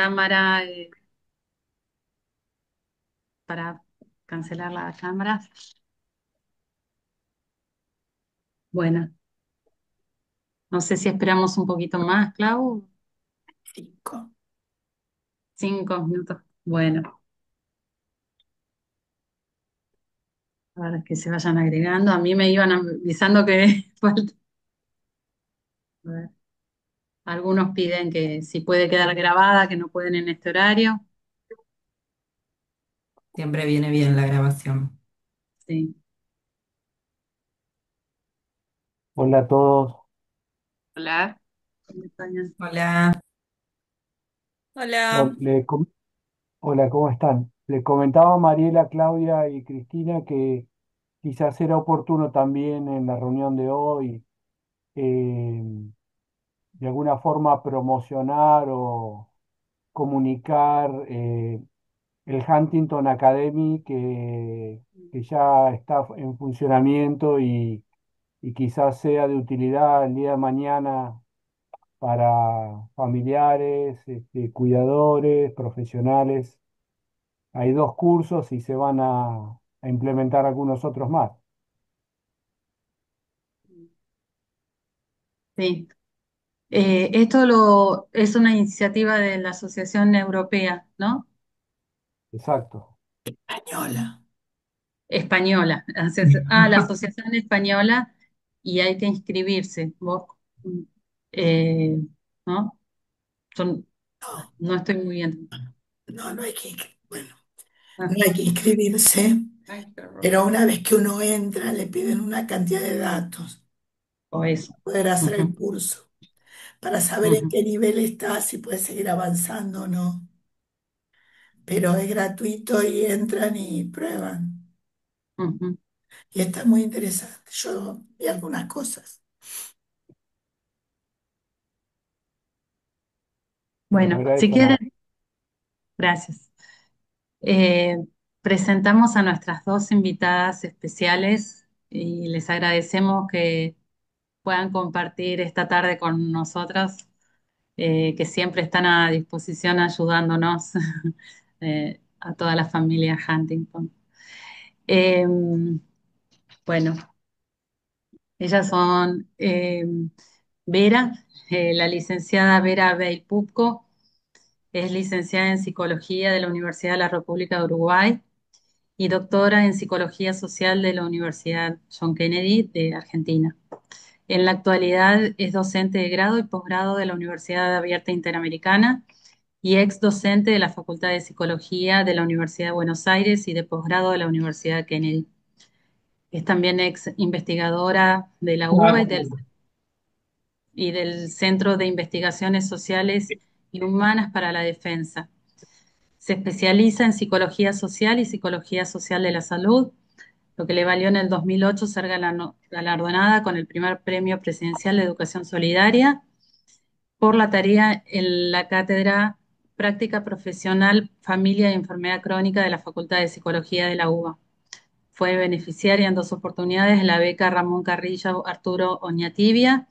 cámara para cancelar la cámara. Bueno, no sé si esperamos un poquito más, Clau. 5. 5 minutos. Bueno, para que se vayan agregando. A mí me iban avisando que falta. A ver, algunos piden que si puede quedar grabada, que no pueden en este horario. Siempre viene bien la grabación. Sí. Hola a todos. Hola. ¿Cómo están? Hola. Hol- Hola. le com- Hola, ¿cómo están? Le comentaba a Mariela, Claudia y Cristina que quizás era oportuno también en la reunión de hoy eh, de alguna forma promocionar o comunicar el Huntington Academy que ya está en funcionamiento y quizás sea de utilidad el día de mañana para familiares, cuidadores, profesionales. Hay dos cursos y se van a implementar algunos otros más. Sí. Es una iniciativa de la Asociación Europea, ¿no? Exacto. Española. Española. La Asociación Española y hay que inscribirse. Vos, eh, ¿no? Son- No, no estoy muy bien. no hay que, bueno, Ah, no hay que inscribirse, ay, qué horror. pero una vez que uno entra le piden una cantidad de datos O eso. para poder hacer el Ujú, curso, para saber en ujú, qué nivel está, si puede seguir avanzando o no. Pero es gratuito y entran y prueban. ujú. Y está muy interesante. Yo vi algunas cosas. Bueno, Bueno, era si eso quieren, nomás. gracias. Eh, Presentamos a nuestras dos invitadas especiales y les agradecemos que puedan compartir esta tarde con nosotros, que siempre están a disposición ayudándonos a toda la familia Huntington. Eh, bueno, ellas son Vera, la licenciada Vera Beil Pupco, es licenciada en Psicología de la Universidad de la República de Uruguay y doctora en Psicología Social de la Universidad John Kennedy de Argentina. En la actualidad es docente de grado y posgrado de la Universidad Abierta Interamericana y ex docente de la Facultad de Psicología de la Universidad de Buenos Aires y de posgrado de la Universidad Kennedy. Es también ex investigadora de la UBA y del Centro de Investigaciones Sociales y Humanas para la Defensa. Se especializa en psicología social y psicología social de la salud, lo que le valió en el 2008 ser galardonada con el primer premio presidencial de educación solidaria por la tarea en la cátedra Práctica Profesional, Familia y Enfermedad Crónica de la Facultad de Psicología de la UBA. Fue beneficiaria en 2 oportunidades de la beca Ramón Carrillo Arturo Oñatibia,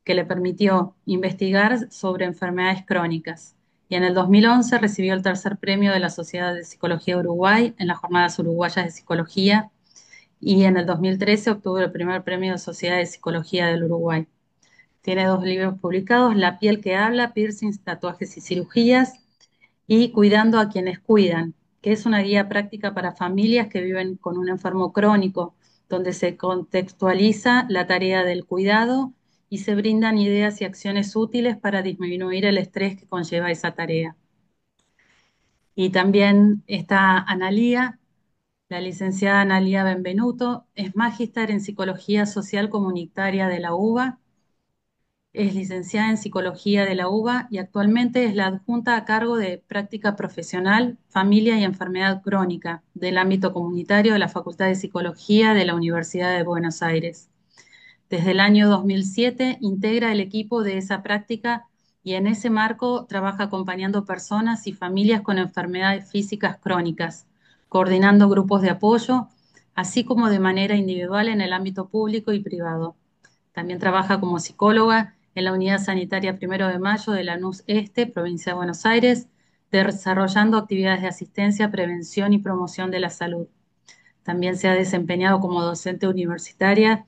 que le permitió investigar sobre enfermedades crónicas. Y en el 2011 recibió el tercer premio de la Sociedad de Psicología de Uruguay en las Jornadas Uruguayas de Psicología y en el 2013 obtuvo el primer premio de Sociedad de Psicología del Uruguay. Tiene 2 libros publicados, La piel que habla, piercings, tatuajes y cirugías, y Cuidando a quienes cuidan, que es una guía práctica para familias que viven con un enfermo crónico, donde se contextualiza la tarea del cuidado y se brindan ideas y acciones útiles para disminuir el estrés que conlleva esa tarea. Y también está Analía, la licenciada Analía Benvenuto, es magíster en Psicología Social Comunitaria de la UBA. Es licenciada en Psicología de la UBA y actualmente es la adjunta a cargo de Práctica Profesional, Familia y Enfermedad Crónica del ámbito comunitario de la Facultad de Psicología de la Universidad de Buenos Aires. Desde el año 2007 integra el equipo de esa práctica y en ese marco trabaja acompañando personas y familias con enfermedades físicas crónicas, coordinando grupos de apoyo, así como de manera individual en el ámbito público y privado. También trabaja como psicóloga en la Unidad Sanitaria Primero de Mayo de Lanús Este, provincia de Buenos Aires, desarrollando actividades de asistencia, prevención y promoción de la salud. También se ha desempeñado como docente universitaria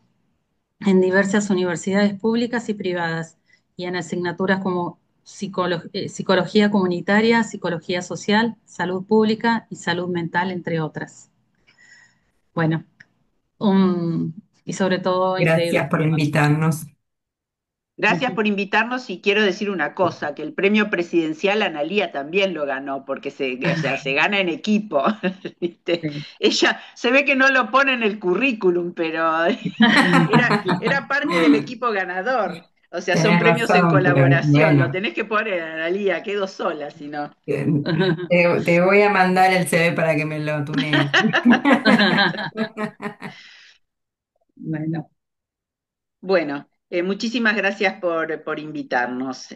en diversas universidades públicas y privadas y en asignaturas como psicología comunitaria, psicología social, salud pública y salud mental, entre otras. Bueno, y sobre todo increíble Gracias por formación. invitarnos. Gracias por invitarnos y quiero decir una cosa, que el premio presidencial Analía también lo ganó, porque o sea, se gana en equipo. ¿Viste? Sí. Ella se ve que no lo pone en el currículum, pero era parte del equipo ganador. O sea, son Tenés premios en razón, pero colaboración. Lo bueno, tenés que poner, Analía, quedo sola si no. te voy a mandar el CV para que me lo tunees. Bueno, Bueno, muchísimas gracias por invitarnos.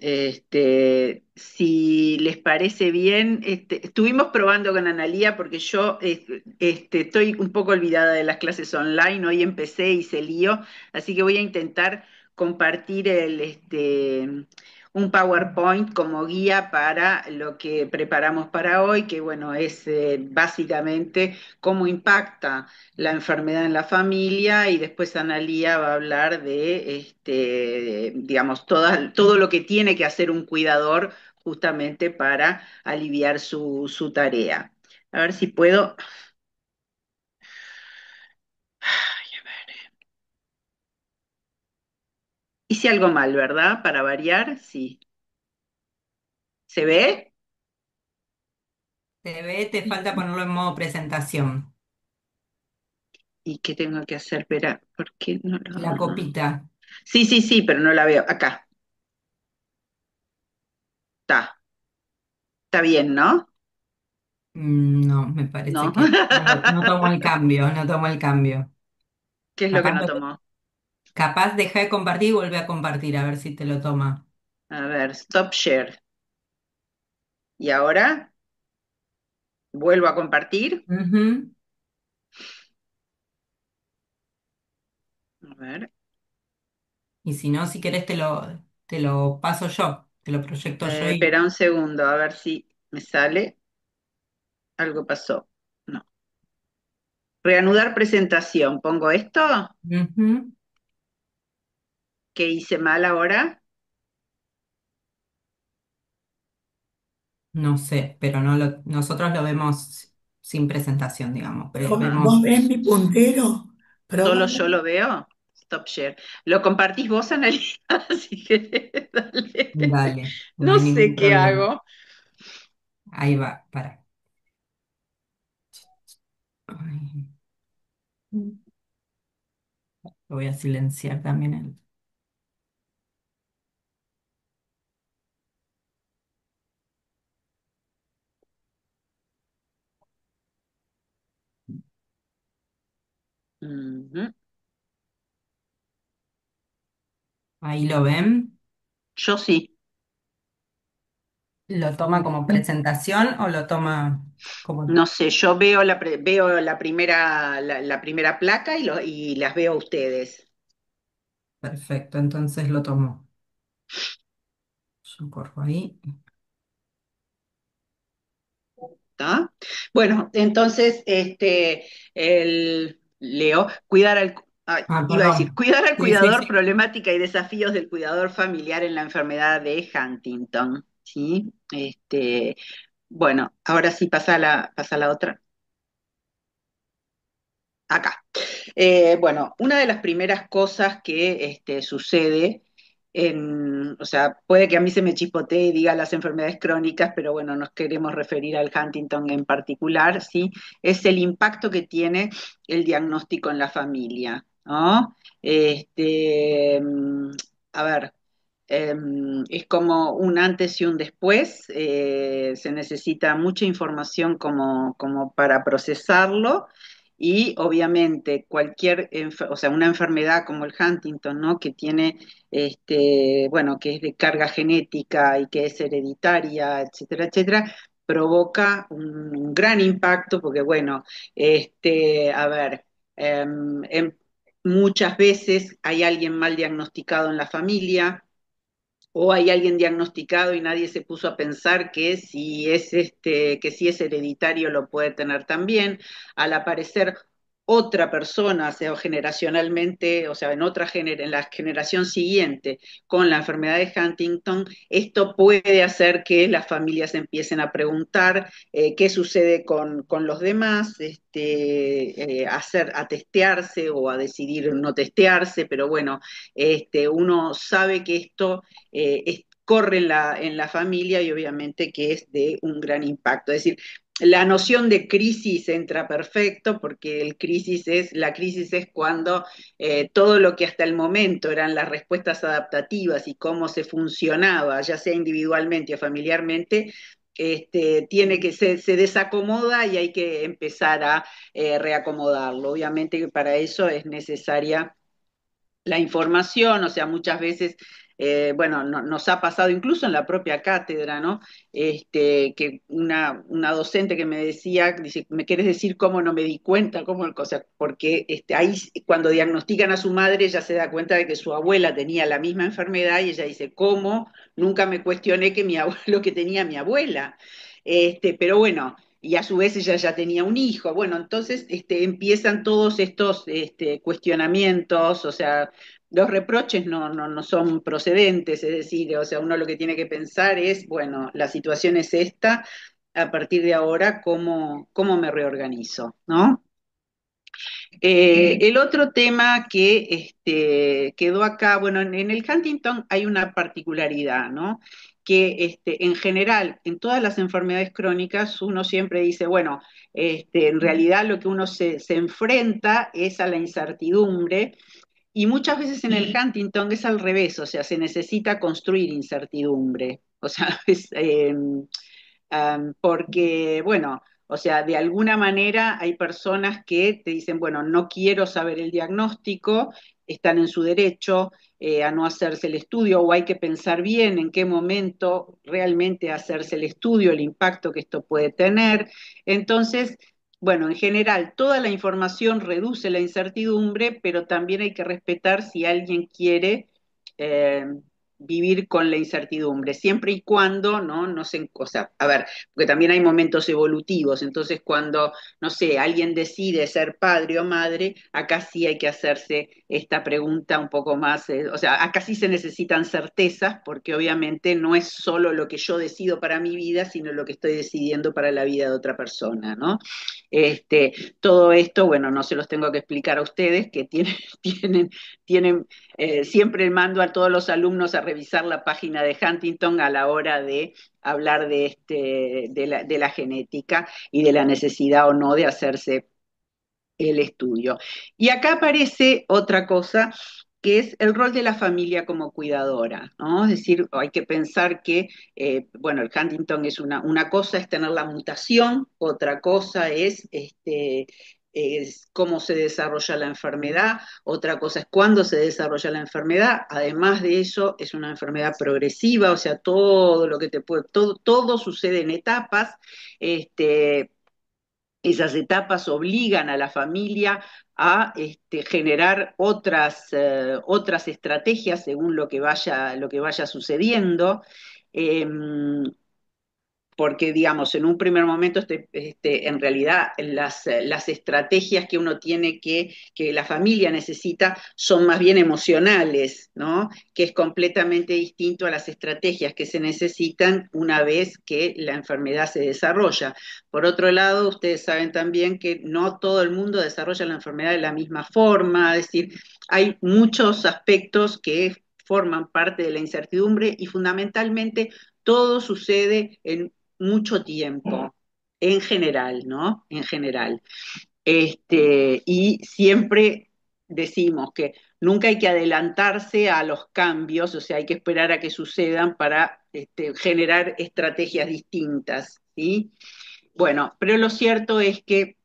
Si les parece bien, estuvimos probando con Analía porque yo estoy un poco olvidada de las clases online. Hoy empecé, hice lío, así que voy a intentar compartir un PowerPoint como guía para lo que preparamos para hoy, que bueno, es básicamente cómo impacta la enfermedad en la familia y después Analía va a hablar de, digamos, todo lo que tiene que hacer un cuidador justamente para aliviar su tarea. A ver si puedo. Hice algo mal, ¿verdad? Para variar, sí. ¿Se ve? CV te falta ponerlo en modo presentación. ¿Y qué tengo que hacer? Espera, ¿por qué no La lo...? copita. Sí, sí, sí, pero no la veo. Acá, está. Está bien, ¿no? No, me parece No. que no tomo el cambio, no tomo el cambio. ¿Qué es lo que Capaz, no tomó? capaz deja de compartir y vuelve a compartir, a ver si te lo toma. A ver, stop share. ¿Y ahora? ¿Vuelvo a compartir? Ujú. A ver, Y si no, si querés te lo paso yo, te lo proyecto yo y... espera un segundo, a ver si me sale. Algo pasó. No. Reanudar presentación. ¿Pongo esto? Ujú. ¿Qué hice mal ahora? No sé, pero nosotros lo vemos sin presentación, digamos. ¿Vos Vemos, ves mi puntero? ¿Solo Probalo. yo lo veo? Stop share. ¿Lo compartís vos, Analia? Así que dale. dale, no No hay sé ningún qué problema. hago. Ahí va, para. Ay, lo voy a silenciar también. Ujú. Ahí lo ven. Yo sí. ¿Lo toma como presentación o lo toma como... No sé, yo veo veo la primera placa y las veo a ustedes. Perfecto, entonces lo tomo. Yo corro ahí. ¿Tá? Bueno, entonces, Leo, Ah, iba a decir, perdón. cuidar al Sí, sí, cuidador, sí. problemática y desafíos del cuidador familiar en la enfermedad de Huntington, ¿sí? Bueno, ahora sí pasa la otra. Acá. Bueno, una de las primeras cosas que sucede o sea, puede que a mí se me chispotee y diga las enfermedades crónicas, pero bueno, nos queremos referir al Huntington en particular, ¿sí? Es el impacto que tiene el diagnóstico en la familia, ¿no? A ver, es como un antes y un después, se necesita mucha información como para procesarlo y obviamente o sea, una enfermedad como el Huntington, ¿no? Que tiene, bueno, que es de carga genética y que es hereditaria, etcétera, etcétera, provoca un gran impacto porque, bueno, a ver, muchas veces hay alguien mal diagnosticado en la familia, o hay alguien diagnosticado y nadie se puso a pensar que si es hereditario lo puede tener también. Al aparecer otra persona, o sea, generacionalmente, o sea, en la generación siguiente, con la enfermedad de Huntington, esto puede hacer que las familias empiecen a preguntar qué sucede con los demás, a testearse o a decidir no testearse, pero bueno, uno sabe que esto corre en la familia y obviamente que es de un gran impacto. Es decir, la noción de crisis entra perfecto porque la crisis es cuando todo lo que hasta el momento eran las respuestas adaptativas y cómo se funcionaba, ya sea individualmente o familiarmente, se desacomoda y hay que empezar a reacomodarlo. Obviamente que para eso es necesaria la información, o sea, muchas veces, bueno, nos ha pasado incluso en la propia cátedra, ¿no? Que una docente que me decía, dice, ¿me querés decir cómo no me di cuenta? O sea, porque ahí cuando diagnostican a su madre, ella se da cuenta de que su abuela tenía la misma enfermedad y ella dice, ¿cómo? Nunca me cuestioné que lo que tenía mi abuela. Pero bueno, y a su vez ella ya tenía un hijo. Bueno, entonces empiezan todos estos cuestionamientos, o sea, los reproches no son procedentes, es decir, o sea, uno lo que tiene que pensar es, bueno, la situación es esta, a partir de ahora, ¿cómo me reorganizo? ¿No? El otro tema que quedó acá, bueno, en el Huntington hay una particularidad, ¿no? Que en general, en todas las enfermedades crónicas, uno siempre dice, bueno, en realidad lo que uno se enfrenta es a la incertidumbre, y muchas veces en el Huntington es al revés, o sea, se necesita construir incertidumbre. O sea, porque, bueno, o sea, de alguna manera hay personas que te dicen, bueno, no quiero saber el diagnóstico, están en su derecho a no hacerse el estudio, o hay que pensar bien en qué momento realmente hacerse el estudio, el impacto que esto puede tener. Entonces, bueno, en general, toda la información reduce la incertidumbre, pero también hay que respetar si alguien quiere eh, vivir con la incertidumbre, siempre y cuando, ¿no? No se, o sea, a ver, porque también hay momentos evolutivos, entonces cuando, no sé, alguien decide ser padre o madre, acá sí hay que hacerse esta pregunta un poco más, o sea, acá sí se necesitan certezas, porque obviamente no es solo lo que yo decido para mi vida, sino lo que estoy decidiendo para la vida de otra persona, ¿no? Este, todo esto, bueno, no se los tengo que explicar a ustedes, que tienen siempre mando a todos los alumnos a revisar la página de Huntington a la hora de hablar de la genética y de la necesidad o no de hacerse el estudio. Y acá aparece otra cosa que es el rol de la familia como cuidadora, ¿no? Es decir, hay que pensar que, bueno, el Huntington es una cosa es tener la mutación, otra cosa es cómo se desarrolla la enfermedad, otra cosa es cuándo se desarrolla la enfermedad. Además de eso, es una enfermedad progresiva, o sea, todo lo que todo sucede en etapas. Este, Esas etapas obligan a la familia a generar otras estrategias según lo que vaya sucediendo. Eh, Porque, digamos, en un primer momento, en realidad, las estrategias que uno tiene que la familia necesita son más bien emocionales, ¿no? Que es completamente distinto a las estrategias que se necesitan una vez que la enfermedad se desarrolla. Por otro lado, ustedes saben también que no todo el mundo desarrolla la enfermedad de la misma forma, es decir, hay muchos aspectos que forman parte de la incertidumbre y fundamentalmente todo sucede en mucho tiempo, en general, ¿no? En general. Y siempre decimos que nunca hay que adelantarse a los cambios, o sea, hay que esperar a que sucedan para generar estrategias distintas, ¿sí? Bueno, pero lo cierto es que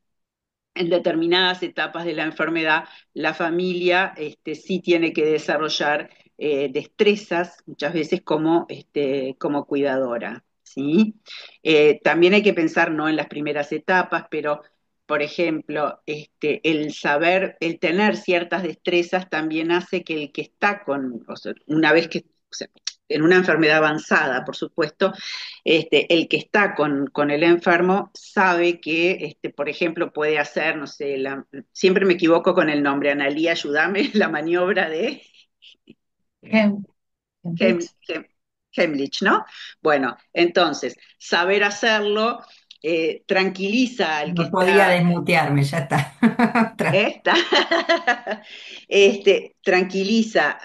en determinadas etapas de la enfermedad, la familia sí tiene que desarrollar destrezas, muchas veces como cuidadora, ¿sí? También hay que pensar no en las primeras etapas, pero, por ejemplo, el saber, el tener ciertas destrezas también hace que el que está o sea, una vez que, o sea, en una enfermedad avanzada, por supuesto, el que está con el enfermo sabe que, por ejemplo, puede hacer, no sé, siempre me equivoco con el nombre, Analía, ayúdame, la maniobra de Hem- Hem- Hemrich. Hem- Hemlich, ¿no? Bueno, entonces, saber hacerlo tranquiliza al que No podía está. desmutearme, ya está. Esta tranquiliza,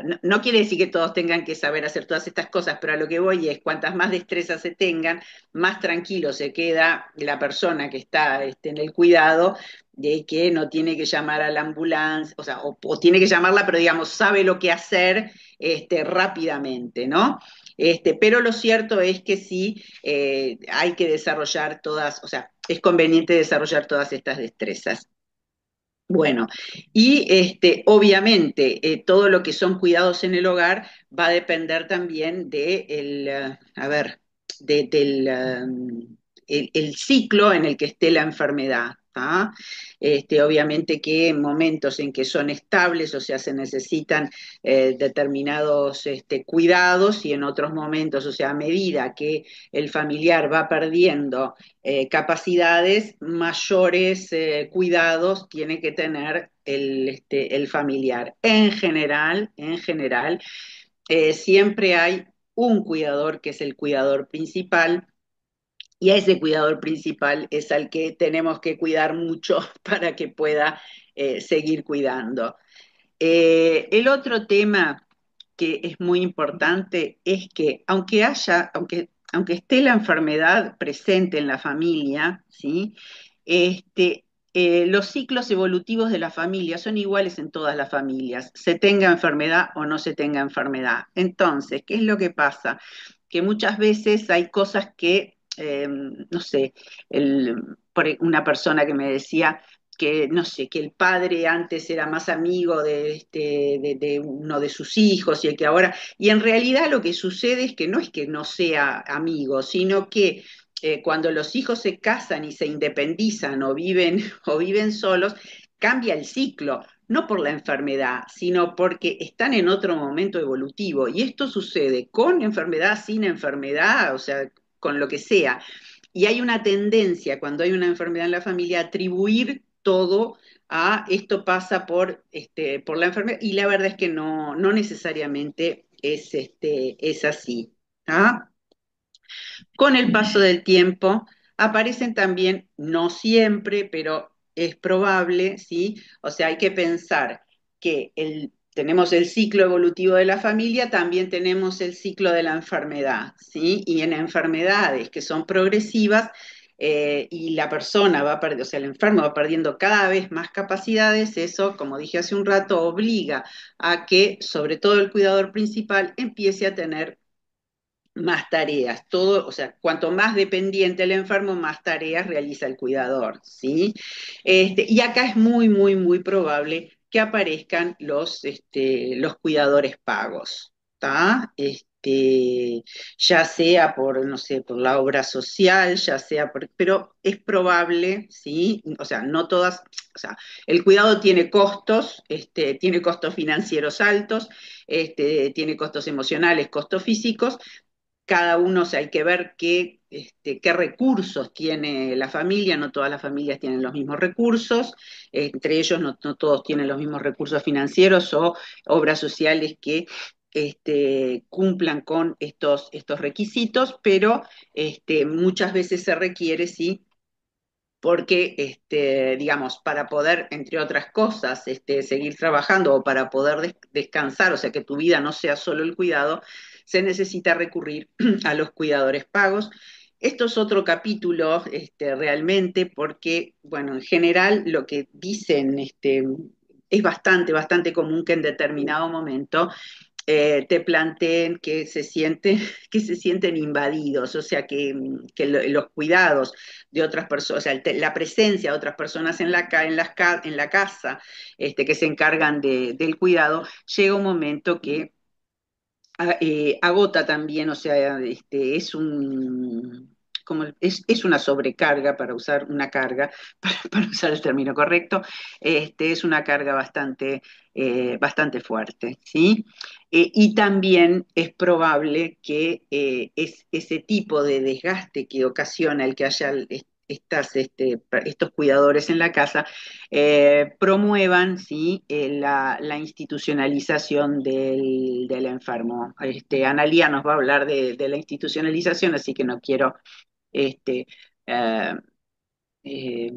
no, no quiere decir que todos tengan que saber hacer todas estas cosas, pero a lo que voy es, cuantas más destrezas se tengan, más tranquilo se queda la persona que está en el cuidado, de que no tiene que llamar a la ambulancia, o sea, o tiene que llamarla, pero digamos, sabe lo que hacer rápidamente, ¿no? Pero lo cierto es que sí, hay que desarrollar todas, o sea, es conveniente desarrollar todas estas destrezas. Bueno, y obviamente todo lo que son cuidados en el hogar va a depender también de a ver, del el ciclo en el que esté la enfermedad. ¿Tá? Obviamente que en momentos en que son estables, o sea, se necesitan determinados cuidados y en otros momentos, o sea, a medida que el familiar va perdiendo capacidades, mayores cuidados tiene que tener el familiar. En general, siempre hay un cuidador que es el cuidador principal y a ese cuidador principal es al que tenemos que cuidar mucho para que pueda seguir cuidando. El otro tema que es muy importante es que aunque esté la enfermedad presente en la familia, ¿sí? Este, los ciclos evolutivos de la familia son iguales en todas las familias, se tenga enfermedad o no se tenga enfermedad. Entonces, ¿qué es lo que pasa? Que muchas veces hay cosas que, no sé, una persona que me decía, que no sé, que el padre antes era más amigo de uno de sus hijos y el que ahora, y en realidad lo que sucede es que no sea amigo, sino que cuando los hijos se casan y se independizan o viven solos, cambia el ciclo, no por la enfermedad, sino porque están en otro momento evolutivo. Y esto sucede con enfermedad, sin enfermedad, o sea, con lo que sea. Y hay una tendencia cuando hay una enfermedad en la familia a atribuir todo a esto pasa por la enfermedad y la verdad es que no, no necesariamente es así. ¿Ah? Con el paso del tiempo aparecen también, no siempre, pero es probable, ¿sí? O sea, hay que pensar que tenemos el ciclo evolutivo de la familia, también tenemos el ciclo de la enfermedad, ¿sí? Y en enfermedades que son progresivas y la persona va perdiendo, o sea, el enfermo va perdiendo cada vez más capacidades, eso, como dije hace un rato, obliga a que, sobre todo el cuidador principal, empiece a tener más tareas. Todo, o sea, cuanto más dependiente el enfermo, más tareas realiza el cuidador, ¿sí? Y acá es muy, muy, muy probable que aparezcan los cuidadores pagos, ¿tá? Ya sea por, no sé, por la obra social, ya sea pero es probable, ¿sí? O sea, no todas, o sea, el cuidado tiene costos financieros altos, tiene costos emocionales, costos físicos, cada uno, o sea, hay que ver qué recursos tiene la familia, no todas las familias tienen los mismos recursos, entre ellos no todos tienen los mismos recursos financieros o obras sociales que cumplan con estos requisitos, pero muchas veces se requiere, sí, porque, digamos, para poder, entre otras cosas, seguir trabajando o para poder descansar, o sea, que tu vida no sea solo el cuidado, se necesita recurrir a los cuidadores pagos. Esto es otro capítulo realmente porque, bueno, en general lo que dicen es bastante, bastante común que en determinado momento te planteen que se sienten invadidos, o sea, que los cuidados de otras personas, o sea, la presencia de otras personas en la casa que se encargan del cuidado, llega un momento que agota también, o sea, es un, es una sobrecarga, para usar una carga, para usar el término correcto, es una carga bastante fuerte, ¿sí? Y también es probable que ese tipo de desgaste que ocasiona el que haya estos cuidadores en la casa promuevan, ¿sí? La institucionalización del enfermo. Analía nos va a hablar de la institucionalización, así que no quiero, este, eh, eh,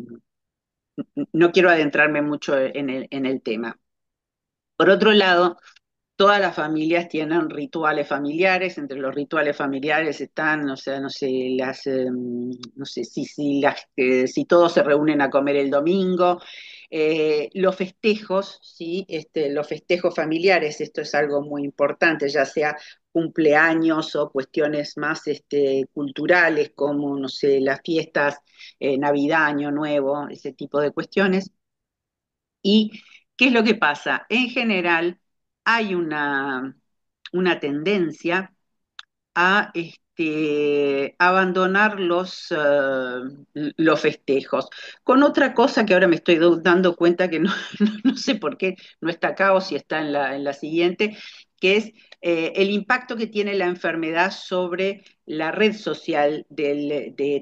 no quiero adentrarme mucho en el tema. Por otro lado, todas las familias tienen rituales familiares, entre los rituales familiares están, o sea, no sé, no sé si todos se reúnen a comer el domingo, los festejos, ¿sí? Los festejos familiares, esto es algo muy importante, ya sea cumpleaños o cuestiones más culturales, como, no sé, las fiestas, Navidad, Año Nuevo, ese tipo de cuestiones. ¿Y qué es lo que pasa? En general hay una tendencia a abandonar los festejos. Con otra cosa que ahora me estoy dando cuenta que no, no sé por qué no está acá o si está en la siguiente, que es el impacto que tiene la enfermedad sobre la red social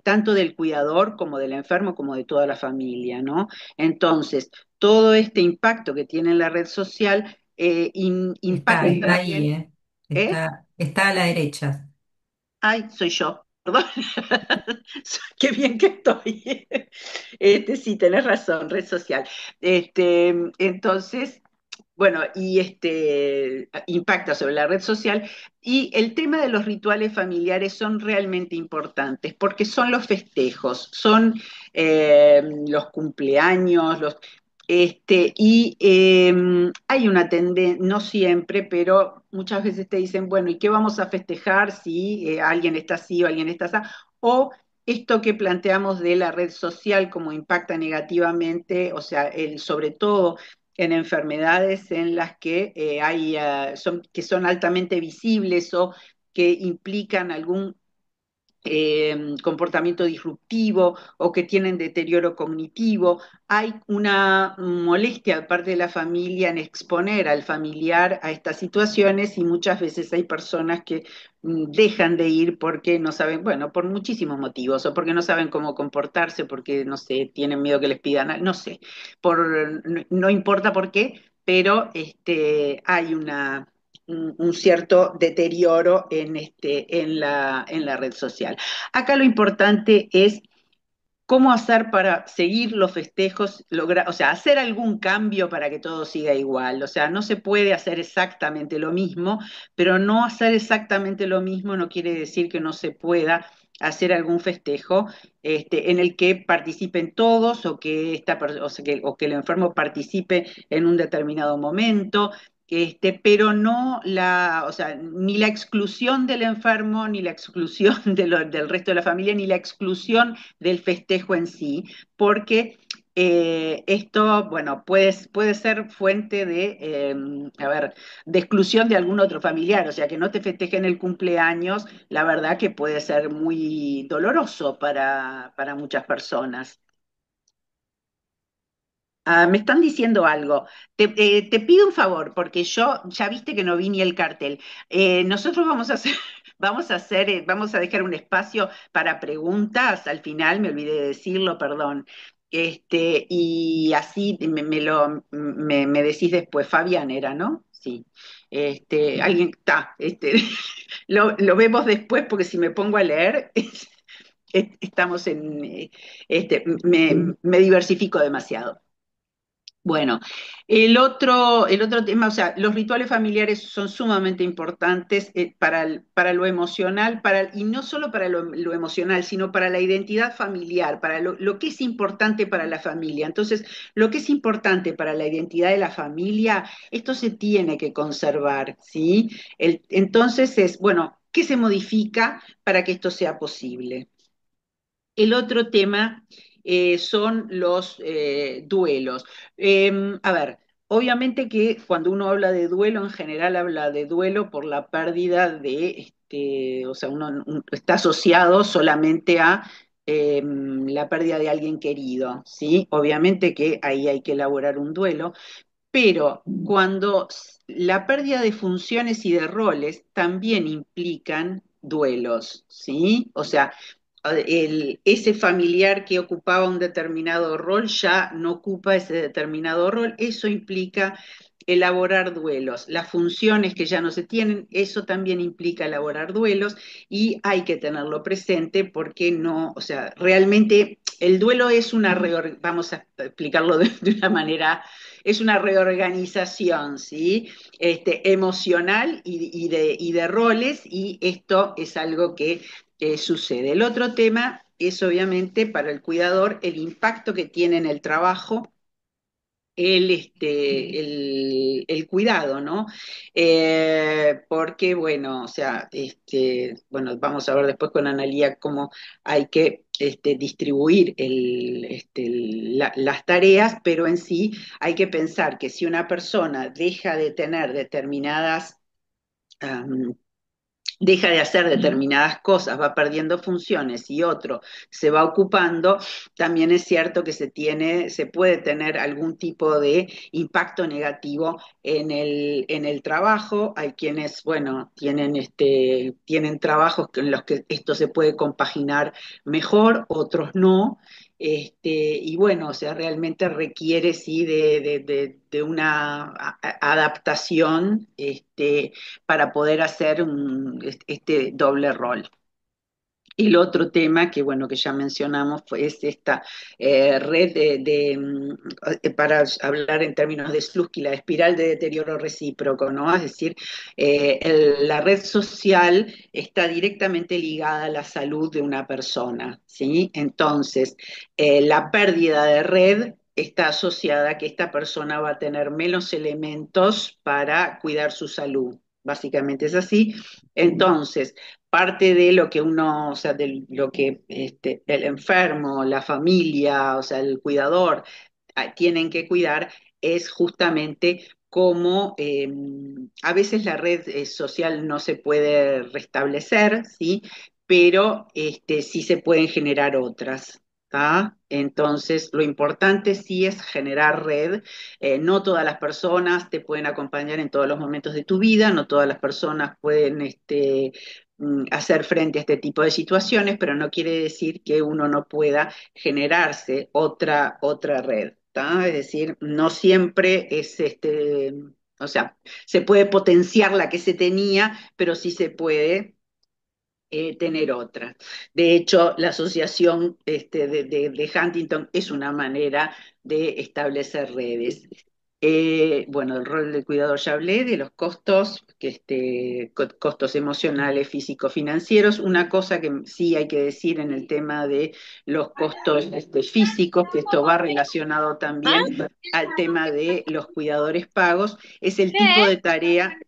tanto del cuidador como del enfermo como de toda la familia, ¿no? Entonces, todo este impacto que tiene la red social impacta Está también, ahí, ¿eh? está a la derecha. Ay, soy yo, perdón. Qué bien que estoy. Sí, tenés razón, red social. Entonces, bueno, y impacta sobre la red social. Y el tema de los rituales familiares son realmente importantes porque son los festejos, son los cumpleaños, y hay una tendencia, no siempre, pero muchas veces te dicen, bueno, ¿y qué vamos a festejar si alguien está así o alguien está así? O esto que planteamos de la red social, cómo impacta negativamente, o sea, sobre todo en enfermedades en las que que son altamente visibles o que implican algún comportamiento disruptivo o que tienen deterioro cognitivo. Hay una molestia de parte de la familia en exponer al familiar a estas situaciones y muchas veces hay personas que dejan de ir porque no saben, bueno, por muchísimos motivos, o porque no saben cómo comportarse, porque, no sé, tienen miedo que les pidan, no sé, no importa por qué, pero hay un cierto deterioro en la red social. Acá lo importante es cómo hacer para seguir los festejos, o sea, hacer algún cambio para que todo siga igual. O sea, no se puede hacer exactamente lo mismo, pero no hacer exactamente lo mismo no quiere decir que no se pueda hacer algún festejo en el que participen todos o que el enfermo participe en un determinado momento, pero no o sea, ni la exclusión del enfermo, ni la exclusión del resto de la familia, ni la exclusión del festejo en sí, porque esto, bueno, puede ser fuente de exclusión de algún otro familiar, o sea, que no te festejen el cumpleaños, la verdad que puede ser muy doloroso para muchas personas. Me están diciendo algo. Te pido un favor, porque yo ya viste que no vi ni el cartel. Nosotros vamos a hacer, vamos a dejar un espacio para preguntas. Al final, me olvidé de decirlo, perdón. Y así me decís después. Fabián era, ¿no? Sí. Alguien está. Lo vemos después, porque si me pongo a leer, estamos me diversifico demasiado. Bueno, el otro tema, o sea, los rituales familiares son sumamente importantes para lo emocional, y no solo para lo emocional, sino para la identidad familiar, para lo que es importante para la familia. Entonces, lo que es importante para la identidad de la familia, esto se tiene que conservar, ¿sí? Entonces bueno, ¿qué se modifica para que esto sea posible? El otro tema son los duelos. A ver, obviamente que cuando uno habla de duelo, en general habla de duelo por la pérdida o sea, está asociado solamente a la pérdida de alguien querido, ¿sí? Obviamente que ahí hay que elaborar un duelo, pero cuando la pérdida de funciones y de roles también implican duelos, ¿sí? O sea, ese familiar que ocupaba un determinado rol ya no ocupa ese determinado rol, eso implica elaborar duelos. Las funciones que ya no se tienen, eso también implica elaborar duelos y hay que tenerlo presente porque no, o sea, realmente el duelo es vamos a explicarlo de una manera, es una reorganización, ¿sí? Emocional y de roles, y esto es algo que sucede. El otro tema es obviamente para el cuidador el impacto que tiene en el trabajo el cuidado, ¿no? Porque, bueno, o sea, bueno, vamos a ver después con Analía cómo hay que distribuir las tareas, pero en sí hay que pensar que si una persona deja de tener um, deja de hacer determinadas cosas, va perdiendo funciones y otro se va ocupando, también es cierto que se puede tener algún tipo de impacto negativo en el trabajo. Hay quienes, bueno, tienen trabajos en los que esto se puede compaginar mejor, otros no. Y bueno, o sea, realmente requiere sí de una adaptación para poder hacer este doble rol. Y el otro tema que, bueno, que ya mencionamos es esta red para hablar en términos de Slutsky, la espiral de deterioro recíproco, ¿no? Es decir, la red social está directamente ligada a la salud de una persona, ¿sí? Entonces, la pérdida de red está asociada a que esta persona va a tener menos elementos para cuidar su salud. Básicamente es así. Entonces, parte de lo que uno, o sea, de lo que el enfermo, la familia, o sea, el cuidador tienen que cuidar es justamente cómo a veces la red social no se puede restablecer, ¿sí? Pero sí se pueden generar otras. ¿Tá? Entonces, lo importante sí es generar red. No todas las personas te pueden acompañar en todos los momentos de tu vida, no todas las personas pueden hacer frente a este tipo de situaciones, pero no quiere decir que uno no pueda generarse otra red, ¿tá? Es decir, no siempre o sea, se puede potenciar la que se tenía, pero sí se puede tener otra. De hecho, la asociación de Huntington es una manera de establecer redes. Bueno, el rol del cuidador ya hablé, de los costos, costos emocionales, físico-financieros. Una cosa que sí hay que decir en el tema de los costos físicos, que esto va relacionado también al tema de los cuidadores pagos, es el tipo de tarea.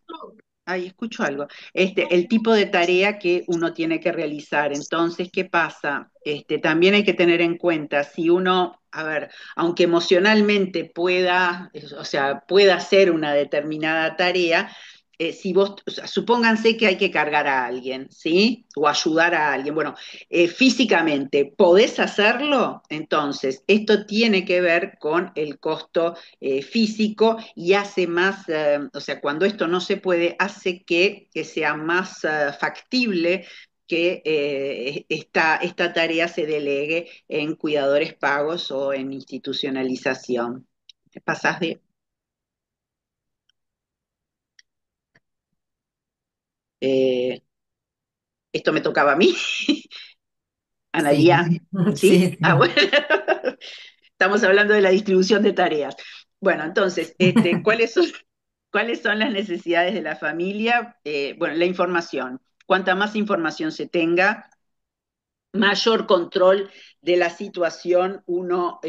Ay, escucho algo. El tipo de tarea que uno tiene que realizar. Entonces, ¿qué pasa? También hay que tener en cuenta si uno, a ver, aunque emocionalmente o sea, pueda hacer una determinada tarea, si vos, o sea, supónganse que hay que cargar a alguien, ¿sí? O ayudar a alguien. Bueno, físicamente, ¿podés hacerlo? Entonces, esto tiene que ver con el costo físico y hace más, o sea, cuando esto no se puede, hace que sea más factible que esta tarea se delegue en cuidadores pagos o en institucionalización. ¿Te pasás de? eh, Esto me tocaba a mí, Sí, Analía, ¿sí? sí, Ah, sí. bueno. Estamos hablando de la distribución de tareas. Bueno, entonces, ¿cuáles son las necesidades de la familia? Bueno, la información. Cuanta más información se tenga, mayor control de la situación uno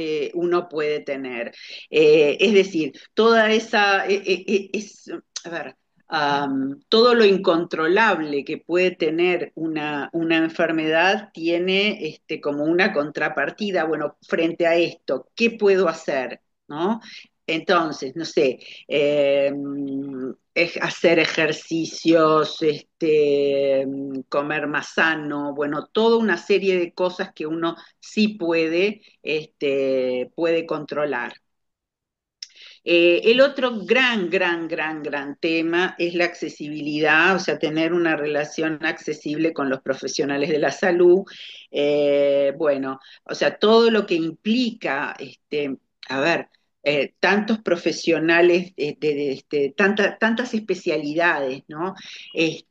puede tener. Es decir, toda esa, a ver, todo lo incontrolable que puede tener una enfermedad tiene como una contrapartida. Bueno, frente a esto, ¿qué puedo hacer? ¿No? Entonces, no sé, hacer ejercicios, comer más sano, bueno, toda una serie de cosas que uno sí puede controlar. El otro gran tema es la accesibilidad, o sea, tener una relación accesible con los profesionales de la salud. Bueno, o sea, todo lo que implica, a ver, tantos profesionales, tantas especialidades, ¿no? El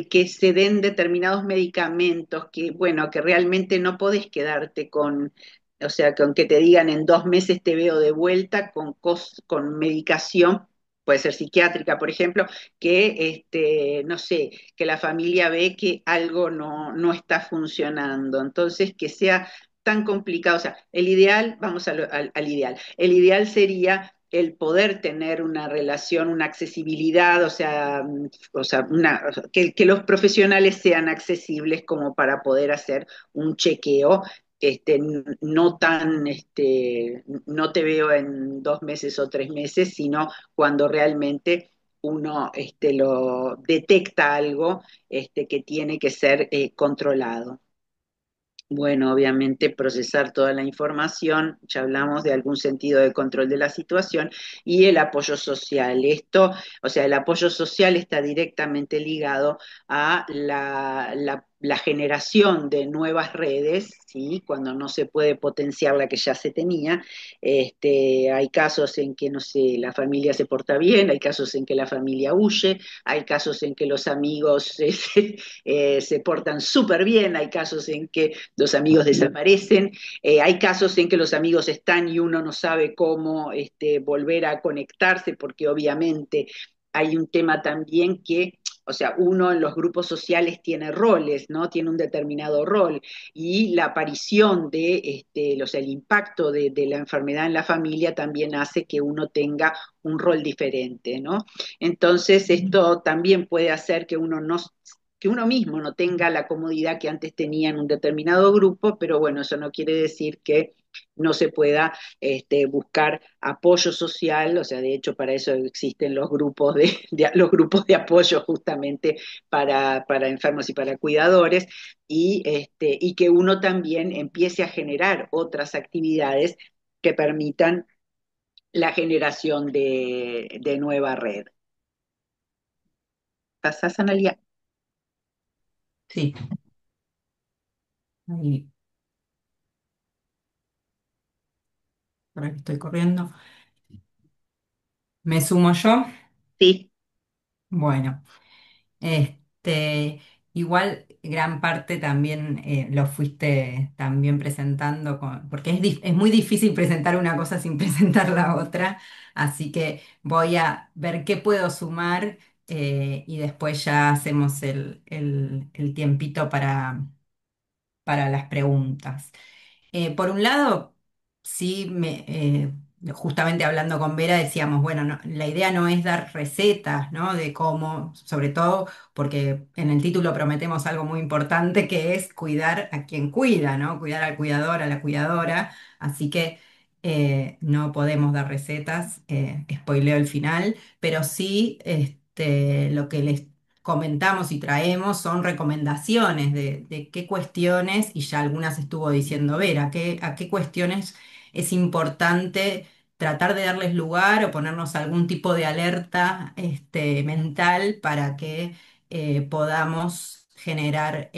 que se den determinados medicamentos que, bueno, que realmente no podés quedarte con, o sea, que aunque te digan en 2 meses te veo de vuelta con medicación, puede ser psiquiátrica, por ejemplo, que, no sé, que la familia ve que algo no está funcionando. Entonces, que sea tan complicado. O sea, el ideal, vamos al ideal. El ideal sería el poder tener una relación, una accesibilidad, que los profesionales sean accesibles como para poder hacer un chequeo, no tan, no te veo en 2 meses o 3 meses, sino cuando realmente uno, lo detecta algo, que tiene que ser controlado. Bueno, obviamente procesar toda la información, ya hablamos de algún sentido de control de la situación, y el apoyo social. Esto, o sea, el apoyo social está directamente ligado a la generación de nuevas redes, ¿sí? Cuando no se puede potenciar la que ya se tenía. Hay casos en que, no sé, la familia se porta bien, hay casos en que la familia huye, hay casos en que los amigos se portan súper bien, hay casos en que los amigos desaparecen, hay casos en que los amigos están y uno no sabe cómo volver a conectarse, porque obviamente hay un tema también que, o sea, uno en los grupos sociales tiene roles, ¿no? Tiene un determinado rol, y la aparición o sea, el impacto de la enfermedad en la familia también hace que uno tenga un rol diferente, ¿no? Entonces, esto también puede hacer que uno mismo no tenga la comodidad que antes tenía en un determinado grupo, pero bueno, eso no quiere decir que no se pueda buscar apoyo social. O sea, de hecho para eso existen los grupos los grupos de apoyo justamente para enfermos y para cuidadores, y que uno también empiece a generar otras actividades que permitan la generación de nueva red. ¿Pasás, Analia? Sí, ahí, por aquí estoy corriendo. ¿Me sumo yo? Sí, Bueno. Este, igual gran parte también lo fuiste también presentando, porque es muy difícil presentar una cosa sin presentar la otra, así que voy a ver qué puedo sumar, y después ya hacemos el tiempito para las preguntas. Por un lado, sí, justamente hablando con Vera decíamos, bueno, la idea no es dar recetas, ¿no? De cómo, sobre todo porque en el título prometemos algo muy importante que es cuidar a quien cuida, ¿no? Cuidar al cuidador, a la cuidadora. Así que no podemos dar recetas, spoileo el final, pero sí lo que les comentamos y traemos son recomendaciones de qué cuestiones, y ya algunas estuvo diciendo Vera, a qué cuestiones es importante tratar de darles lugar o ponernos algún tipo de alerta mental para que podamos generar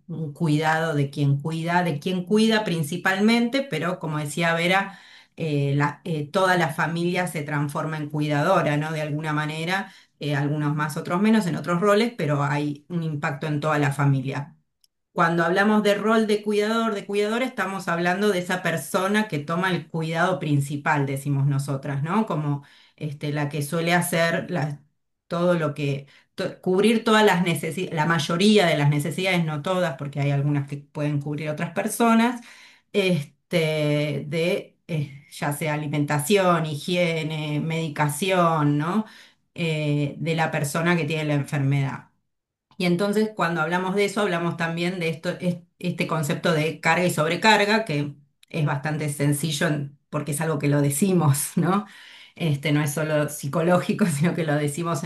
un cuidado de quien cuida principalmente, pero como decía Vera, toda la familia se transforma en cuidadora, ¿no? De alguna manera, algunos más, otros menos, en otros roles, pero hay un impacto en toda la familia. Cuando hablamos de rol de cuidador, de cuidadora, estamos hablando de esa persona que toma el cuidado principal, decimos nosotras, ¿no? Como la que suele hacer todo lo que, cubrir todas las necesidades, la mayoría de las necesidades, no todas, porque hay algunas que pueden cubrir otras personas, ya sea alimentación, higiene, medicación, ¿no? De la persona que tiene la enfermedad. Y entonces cuando hablamos de eso, hablamos también de esto, este concepto de carga y sobrecarga, que es bastante sencillo porque es algo que lo decimos, ¿no? No es solo psicológico, sino que lo decimos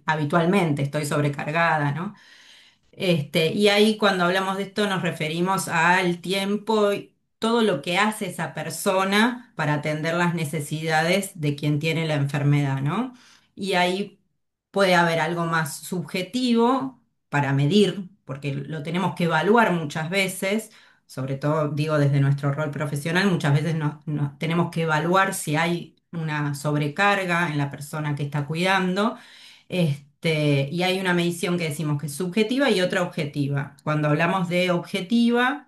habitualmente, estoy sobrecargada, ¿no? Y ahí cuando hablamos de esto nos referimos al tiempo y todo lo que hace esa persona para atender las necesidades de quien tiene la enfermedad, ¿no? Y ahí puede haber algo más subjetivo para medir, porque lo tenemos que evaluar muchas veces, sobre todo digo desde nuestro rol profesional, muchas veces tenemos que evaluar si hay una sobrecarga en la persona que está cuidando. Y hay una medición que decimos que es subjetiva y otra objetiva. Cuando hablamos de objetiva,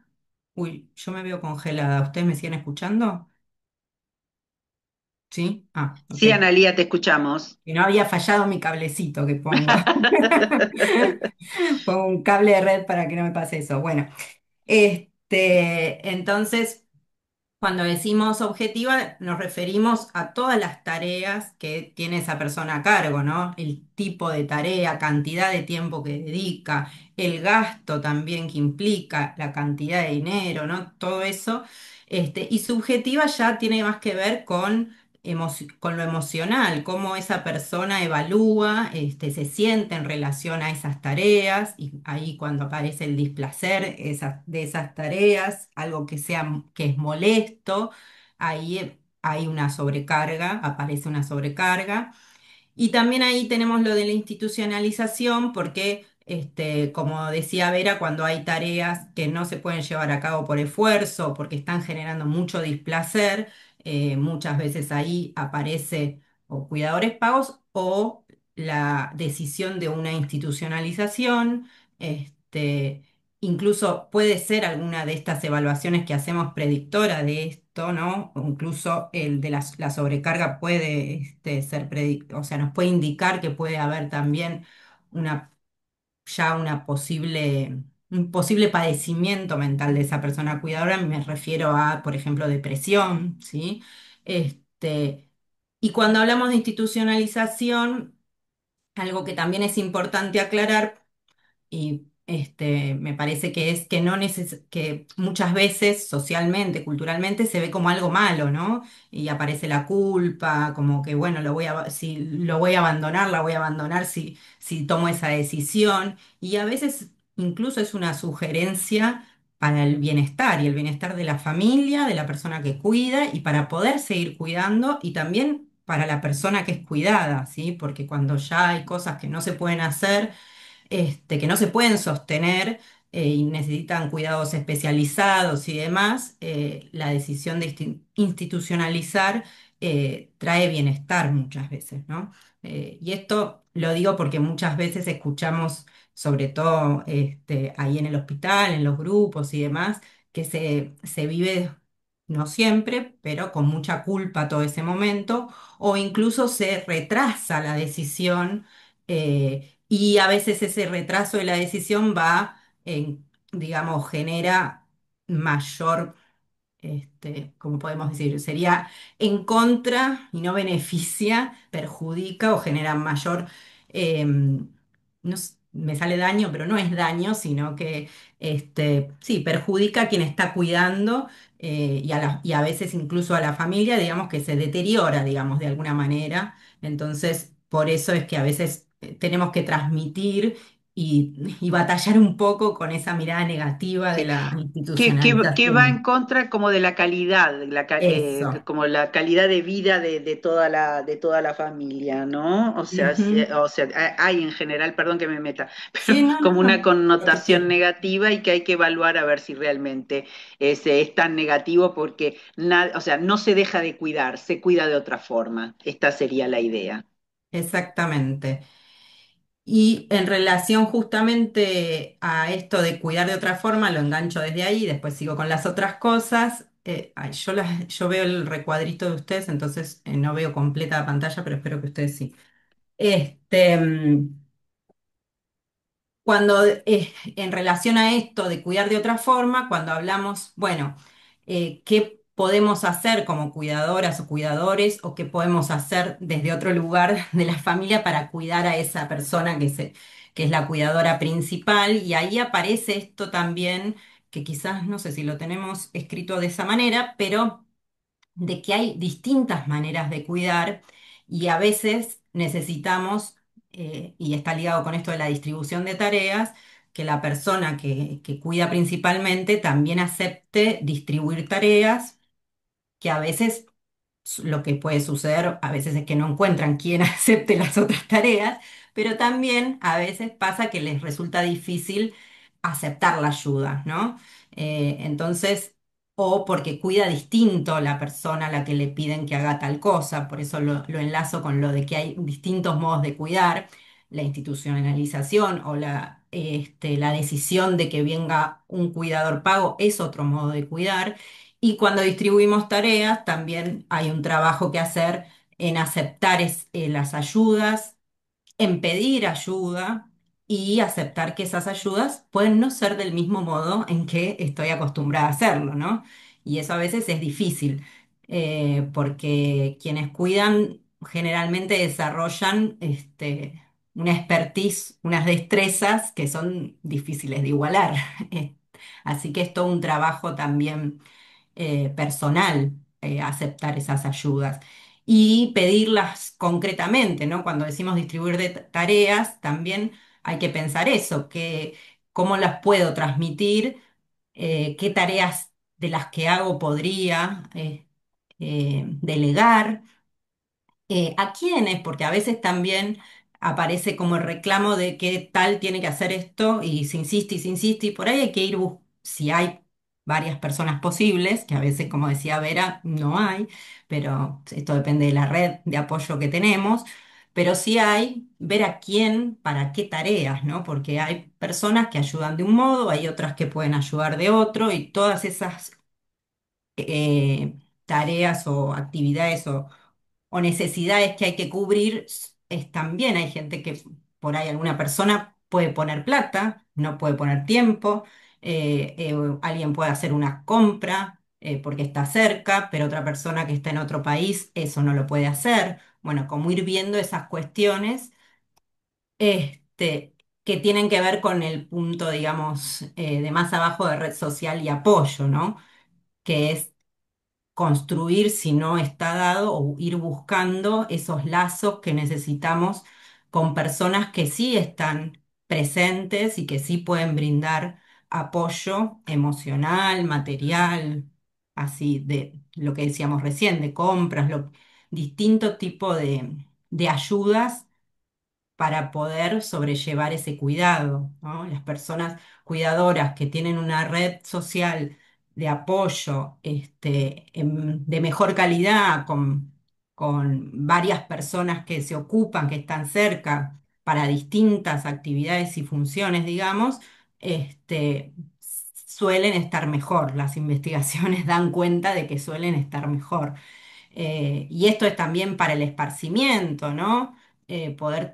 uy, yo me veo congelada. ¿Ustedes me siguen escuchando? ¿Sí? Ah, ok. Sí, Analía, te escuchamos. Y no había fallado mi cablecito que pongo. Pongo un cable de red para que no me pase eso. Bueno, entonces. Cuando decimos objetiva, nos referimos a todas las tareas que tiene esa persona a cargo, ¿no? El tipo de tarea, cantidad de tiempo que dedica, el gasto también que implica, la cantidad de dinero, ¿no? Todo eso. Y subjetiva ya tiene más que ver con lo emocional, cómo esa persona evalúa, se siente en relación a esas tareas, y ahí cuando aparece el displacer de esas tareas, algo que es molesto, ahí hay una sobrecarga, aparece una sobrecarga. Y también ahí tenemos lo de la institucionalización, porque, como decía Vera, cuando hay tareas que no se pueden llevar a cabo por esfuerzo, porque están generando mucho displacer, muchas veces ahí aparece o cuidadores pagos o la decisión de una institucionalización. Incluso puede ser alguna de estas evaluaciones que hacemos predictora de esto, ¿no? O incluso el de la sobrecarga puede ser o sea, nos puede indicar que puede haber también una, ya un posible padecimiento mental de esa persona cuidadora. Me refiero a, por ejemplo, depresión, ¿sí? Este, y cuando hablamos de institucionalización, algo que también es importante aclarar y me parece que es que que muchas veces socialmente, culturalmente, se ve como algo malo, ¿no? Y aparece la culpa, como que bueno, si lo voy a abandonar, la voy a abandonar si tomo esa decisión. Y a veces incluso es una sugerencia para el bienestar y el bienestar de la familia, de la persona que cuida y para poder seguir cuidando y también para la persona que es cuidada, ¿sí? Porque cuando ya hay cosas que no se pueden hacer, que no se pueden sostener, y necesitan cuidados especializados y demás, la decisión de institucionalizar trae bienestar muchas veces, ¿no? Y esto lo digo porque muchas veces escuchamos, sobre todo ahí en el hospital, en los grupos y demás, que se vive, no siempre, pero con mucha culpa todo ese momento, o incluso se retrasa la decisión, y a veces ese retraso de la decisión digamos, genera mayor, ¿cómo podemos decir? Sería en contra y no beneficia, perjudica o genera mayor, no me sale daño, pero no es daño, sino que, sí, perjudica a quien está cuidando, y a veces incluso a la familia, digamos, que se deteriora, digamos, de alguna manera. Entonces, por eso es que a veces tenemos que transmitir y batallar un poco con esa mirada negativa de Sí. la Que va en institucionalización. contra como de la calidad, Eso. como la calidad de vida de toda la familia, ¿no? O sea, Ujú. o sea, hay en general, perdón que me meta, pero Sí, no, no, como una no, lo que connotación quieras. negativa y que hay que evaluar a ver si realmente es tan negativo porque o sea, no se deja de cuidar, se cuida de otra forma. Esta sería la idea. Exactamente. Y en relación justamente a esto de cuidar de otra forma, lo engancho desde ahí, después sigo con las otras cosas. Ay, yo veo el recuadrito de ustedes, entonces no veo completa la pantalla, pero espero que ustedes sí. Este, mm, Cuando, en relación a esto de cuidar de otra forma, cuando hablamos, bueno, ¿qué podemos hacer como cuidadoras o cuidadores o qué podemos hacer desde otro lugar de la familia para cuidar a esa persona que es la cuidadora principal? Y ahí aparece esto también, que quizás no sé si lo tenemos escrito de esa manera, pero de que hay distintas maneras de cuidar y a veces necesitamos, y está ligado con esto de la distribución de tareas, que la persona que cuida principalmente también acepte distribuir tareas que a veces lo que puede suceder a veces es que no encuentran quien acepte las otras tareas, pero también a veces pasa que les resulta difícil aceptar la ayuda, ¿no? Entonces, o porque cuida distinto la persona a la que le piden que haga tal cosa, por eso lo enlazo con lo de que hay distintos modos de cuidar, la institucionalización o la decisión de que venga un cuidador pago es otro modo de cuidar. Y cuando distribuimos tareas, también hay un trabajo que hacer en aceptar las ayudas, en pedir ayuda y aceptar que esas ayudas pueden no ser del mismo modo en que estoy acostumbrada a hacerlo, ¿no? Y eso a veces es difícil, porque quienes cuidan generalmente desarrollan una expertise, unas destrezas que son difíciles de igualar. Así que es todo un trabajo también personal, aceptar esas ayudas y pedirlas concretamente, ¿no? Cuando decimos distribuir tareas, también hay que pensar eso, que cómo las puedo transmitir, qué tareas de las que hago podría delegar. ¿A quiénes? Porque a veces también aparece como el reclamo de que tal tiene que hacer esto y se insiste y por ahí hay que ir, si hay varias personas posibles, que a veces, como decía Vera, no hay, pero esto depende de la red de apoyo que tenemos, pero sí hay ver a quién, para qué tareas, ¿no? Porque hay personas que ayudan de un modo, hay otras que pueden ayudar de otro y todas esas tareas o actividades o necesidades que hay que cubrir, también hay gente que por ahí alguna persona puede poner plata, no puede poner tiempo, alguien puede hacer una compra porque está cerca, pero otra persona que está en otro país eso no lo puede hacer. Bueno, como ir viendo esas cuestiones que tienen que ver con el punto, digamos, de más abajo de red social y apoyo, ¿no? Que es construir si no está dado o ir buscando esos lazos que necesitamos con personas que sí están presentes y que sí pueden brindar apoyo emocional, material, así de lo que decíamos recién, de compras, distinto tipo de ayudas para poder sobrellevar ese cuidado, ¿no? Las personas cuidadoras que tienen una red social de apoyo de mejor calidad, con varias personas que se ocupan, que están cerca para distintas actividades y funciones, digamos, suelen estar mejor. Las investigaciones dan cuenta de que suelen estar mejor. Y esto es también para el esparcimiento, ¿no? Poder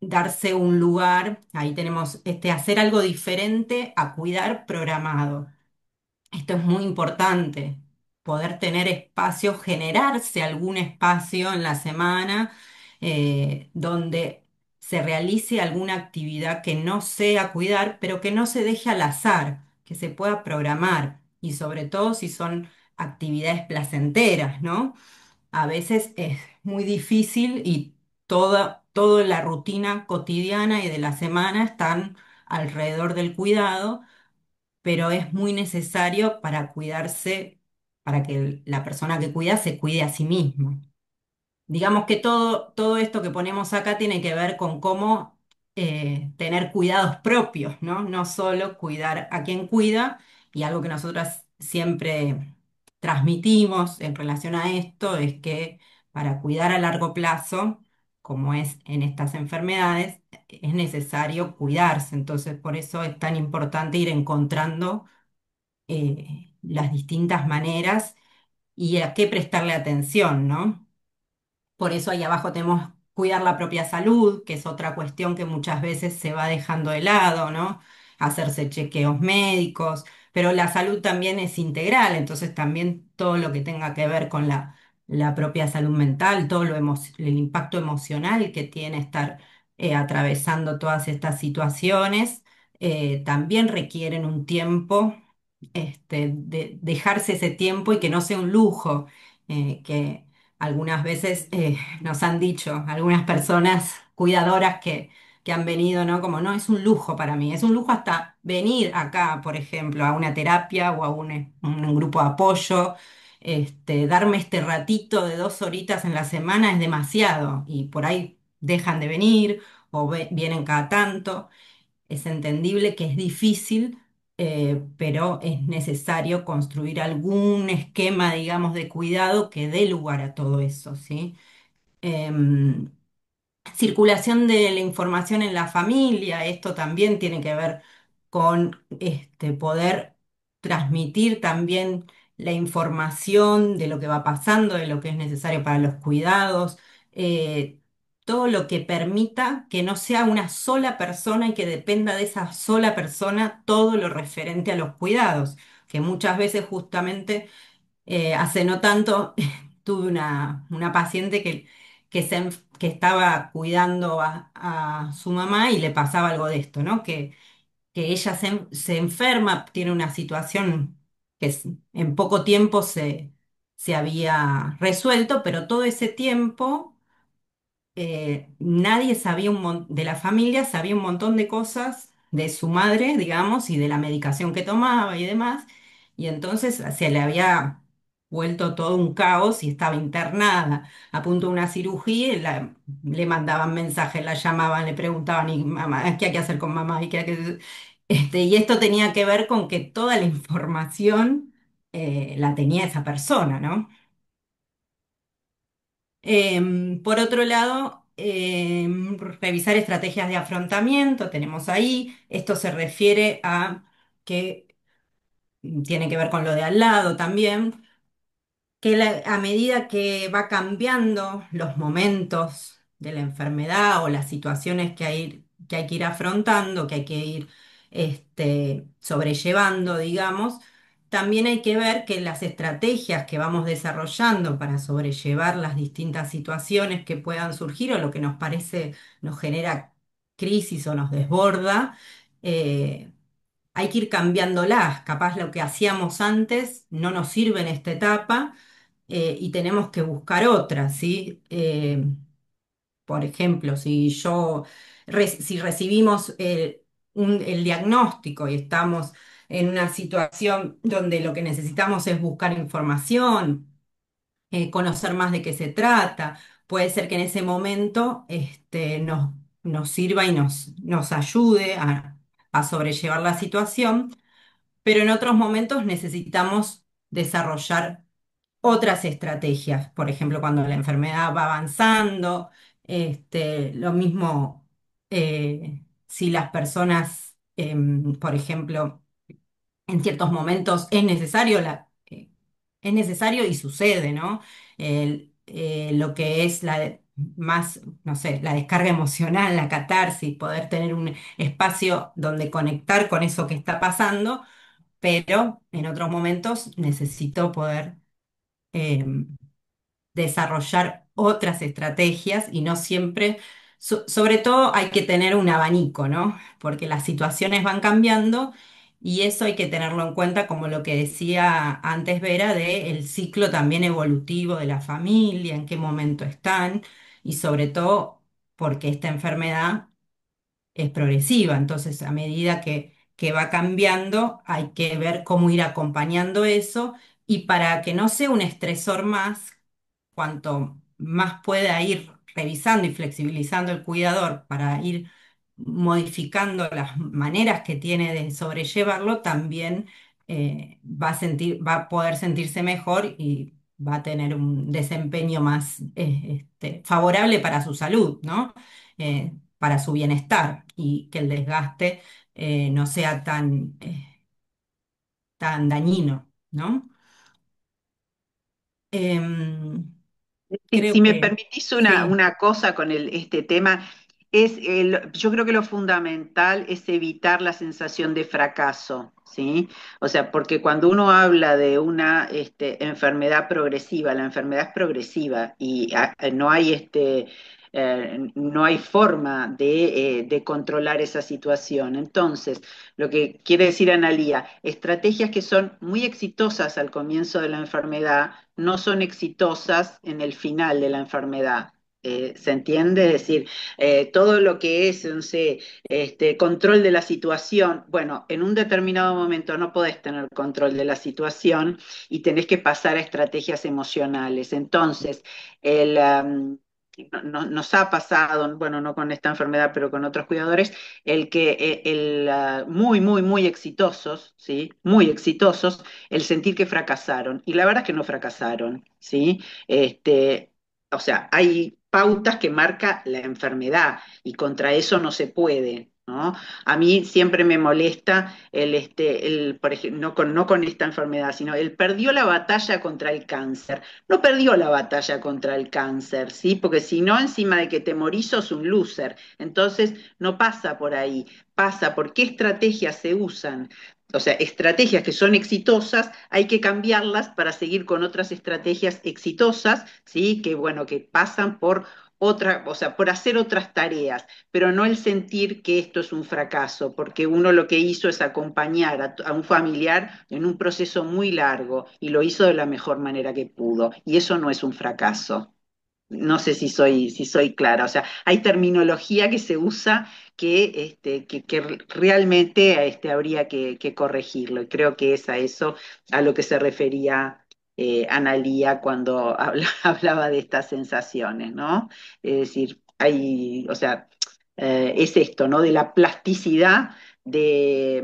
darse un lugar, ahí tenemos hacer algo diferente a cuidar programado. Esto es muy importante, poder tener espacio, generarse algún espacio en la semana donde se realice alguna actividad que no sea cuidar, pero que no se deje al azar, que se pueda programar y sobre todo si son actividades placenteras, ¿no? A veces es muy difícil y toda la rutina cotidiana y de la semana están alrededor del cuidado, pero es muy necesario para cuidarse, para que la persona que cuida se cuide a sí misma. Digamos que todo esto que ponemos acá tiene que ver con cómo tener cuidados propios, ¿no? No solo cuidar a quien cuida, y algo que nosotras siempre transmitimos en relación a esto es que para cuidar a largo plazo, como es en estas enfermedades, es necesario cuidarse. Entonces, por eso es tan importante ir encontrando las distintas maneras y a qué prestarle atención, ¿no? Por eso ahí abajo tenemos cuidar la propia salud, que es otra cuestión que muchas veces se va dejando de lado, ¿no? Hacerse chequeos médicos, pero la salud también es integral, entonces también todo lo que tenga que ver con la propia salud mental, el impacto emocional que tiene estar atravesando todas estas situaciones, también requieren un tiempo, de dejarse ese tiempo y que no sea un lujo que algunas veces nos han dicho algunas personas cuidadoras que han venido, ¿no? Como, no, es un lujo para mí, es un lujo hasta venir acá, por ejemplo, a una terapia o a un grupo de apoyo. Darme este ratito de 2 horitas en la semana es demasiado y por ahí dejan de venir o vienen cada tanto. Es entendible que es difícil, pero es necesario construir algún esquema, digamos, de cuidado que dé lugar a todo eso, ¿sí? Em, Circulación de la información en la familia, esto también tiene que ver con poder transmitir también la información de lo que va pasando, de lo que es necesario para los cuidados, eh, todo lo que permita que no sea una sola persona y que dependa de esa sola persona todo lo referente a los cuidados, que muchas veces justamente hace no tanto tuve una paciente que estaba cuidando a su mamá y le pasaba algo de esto, ¿no? Que ella se enferma, tiene una situación que en poco tiempo se había resuelto, pero todo ese tiempo nadie sabía de la familia, sabía un montón de cosas de su madre, digamos, y de la medicación que tomaba y demás, y entonces se le había vuelto todo un caos y estaba internada a punto de una cirugía y le mandaban mensajes, la llamaban, le preguntaban, y mamá, ¿qué hay que hacer con mamá? ¿Y, y esto tenía que ver con que toda la información la tenía esa persona, ¿no? Por otro lado, revisar estrategias de afrontamiento, tenemos ahí, esto se refiere a que tiene que ver con lo de al lado también, que a medida que va cambiando los momentos de la enfermedad o las situaciones que hay que ir afrontando, que hay que ir sobrellevando, digamos, también hay que ver que las estrategias que vamos desarrollando para sobrellevar las distintas situaciones que puedan surgir o lo que nos parece nos genera crisis o nos desborda, eh, hay que ir cambiándolas. Capaz lo que hacíamos antes no nos sirve en esta etapa y tenemos que buscar otras, ¿sí? Por ejemplo, si recibimos el diagnóstico y estamos en una situación donde lo que necesitamos es buscar información, conocer más de qué se trata, puede ser que en ese momento nos sirva y nos ayude a sobrellevar la situación, pero en otros momentos necesitamos desarrollar otras estrategias, por ejemplo, cuando la enfermedad va avanzando, lo mismo si las personas, por ejemplo, en ciertos momentos es necesario y sucede, ¿no? Lo que es más, no sé, la descarga emocional, la catarsis, poder tener un espacio donde conectar con eso que está pasando, pero en otros momentos necesito poder em, desarrollar otras estrategias y no siempre, sobre todo hay que tener un abanico, ¿no? Porque las situaciones van cambiando y eso hay que tenerlo en cuenta como lo que decía antes Vera de el ciclo también evolutivo de la familia, en qué momento están y sobre todo porque esta enfermedad es progresiva, entonces a medida que va cambiando hay que ver cómo ir acompañando eso y para que no sea un estresor más, cuanto más pueda ir revisando y flexibilizando el cuidador para ir modificando las maneras que tiene de sobrellevarlo, también va a poder sentirse mejor y va a tener un desempeño más favorable para su salud, ¿no? Para su bienestar y que el desgaste no sea tan dañino, ¿no? Em, Si Creo me que permitís sí. una cosa con este tema, yo creo que lo fundamental es evitar la sensación de fracaso, ¿sí? O sea, porque cuando uno habla de una enfermedad progresiva, la enfermedad es progresiva y no hay no hay forma de controlar esa situación. Entonces, lo que quiere decir Analía, estrategias que son muy exitosas al comienzo de la enfermedad no son exitosas en el final de la enfermedad. ¿Se entiende? Es decir, todo lo que es, no sé, control de la situación, bueno, en un determinado momento no podés tener control de la situación y tenés que pasar a estrategias emocionales. Entonces, nos ha pasado, bueno, no con esta enfermedad, pero con otros cuidadores, muy, muy, muy exitosos, ¿sí? Muy exitosos, el sentir que fracasaron. Y la verdad es que no fracasaron, ¿sí? O sea, hay pautas que marca la enfermedad y contra eso no se puede, ¿no? A mí siempre me molesta por ejemplo, no con esta enfermedad, sino él perdió la batalla contra el cáncer. No perdió la batalla contra el cáncer, ¿sí? Porque si no, encima de que te morís, sos un loser. Entonces, no pasa por ahí, pasa por qué estrategias se usan. O sea, estrategias que son exitosas, hay que cambiarlas para seguir con otras estrategias exitosas, ¿sí? Que bueno, que pasan por otra, o sea, por hacer otras tareas, pero no el sentir que esto es un fracaso, porque uno lo que hizo es acompañar a un familiar en un proceso muy largo y lo hizo de la mejor manera que pudo, y eso no es un fracaso. No sé si soy clara, o sea, hay terminología que se usa que realmente habría que corregirlo, y creo que es a eso a lo que se refería Analía cuando hablaba de estas sensaciones, ¿no? Es decir, o sea, es esto, ¿no? De la plasticidad de,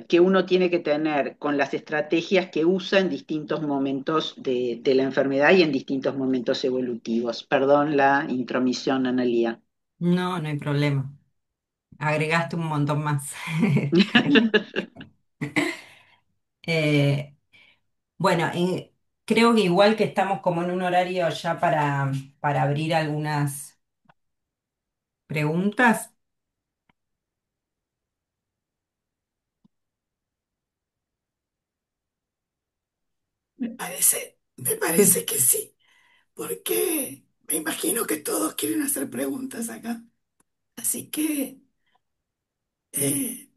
que uno tiene que tener con las estrategias que usa en distintos momentos de la enfermedad y en distintos momentos evolutivos. Perdón la intromisión, Analía. No, no hay problema. Agregaste un montón más. Eh, bueno, creo que igual que estamos como en un horario ya para abrir algunas preguntas. Me parece que sí, porque me imagino que todos quieren hacer preguntas acá. Así que, eh,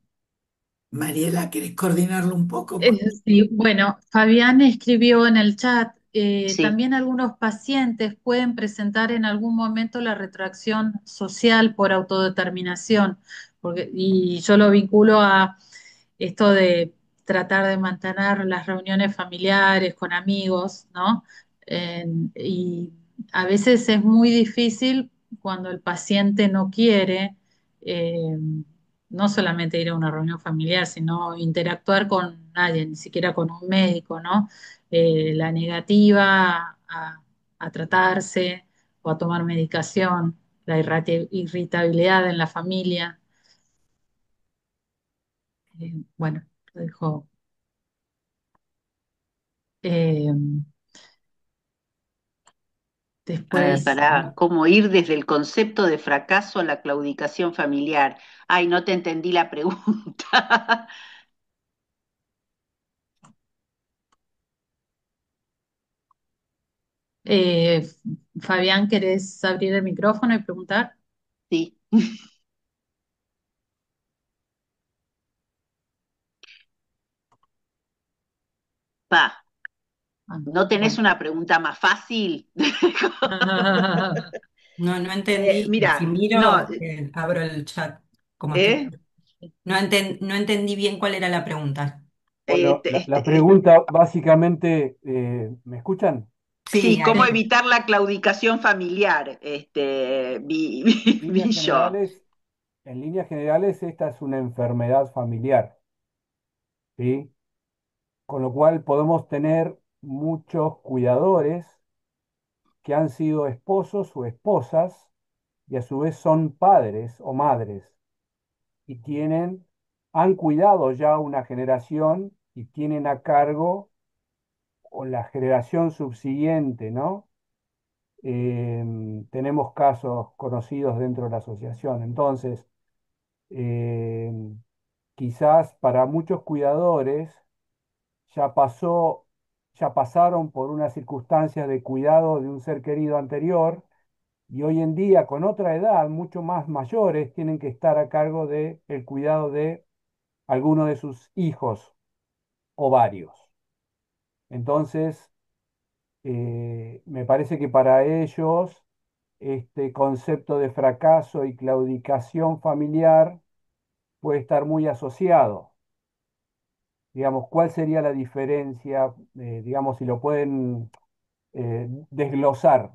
Mariela, ¿querés coordinarlo un poco? Sí, bueno, Fabián escribió en el chat, Sí, también algunos pacientes pueden presentar en algún momento la retracción social por autodeterminación, y yo lo vinculo a esto de tratar de mantener las reuniones familiares con amigos, ¿no? Y a veces es muy difícil cuando el paciente no quiere. eh, no solamente ir a una reunión familiar, sino interactuar con nadie, ni siquiera con un médico, ¿no? La negativa a tratarse o a tomar medicación, la irritabilidad en la familia. Bueno, lo dejo. eh, Después, para cómo ir desde el concepto de fracaso a la claudicación familiar. Ay, no te entendí la pregunta. eh, Fabián, ¿querés abrir el micrófono y preguntar? Sí, pa, Ah, ¿no tenés bueno. una pregunta más fácil? No, no entendí. Si Mira, no, miro, abro el chat, como estoy. ¿eh? No entendí bien cuál era la pregunta. Bueno, Este, la este, pregunta básicamente, ¿me escuchan? Sí, Sí, cómo ahí. evitar la claudicación familiar, vi Líneas yo. generales, en líneas generales, esta es una enfermedad familiar, ¿sí? Con lo cual podemos tener muchos cuidadores que han sido esposos o esposas y a su vez son padres o madres y han cuidado ya una generación y tienen a cargo o la generación subsiguiente, ¿no? Tenemos casos conocidos dentro de la asociación. Entonces, eh, quizás para muchos cuidadores ya ya pasaron por una circunstancia de cuidado de un ser querido anterior y hoy en día con otra edad, mucho más mayores, tienen que estar a cargo de el cuidado de alguno de sus hijos o varios. Entonces, me parece que para ellos este concepto de fracaso y claudicación familiar puede estar muy asociado. Digamos, ¿cuál sería la diferencia? Digamos, si lo pueden desglosar.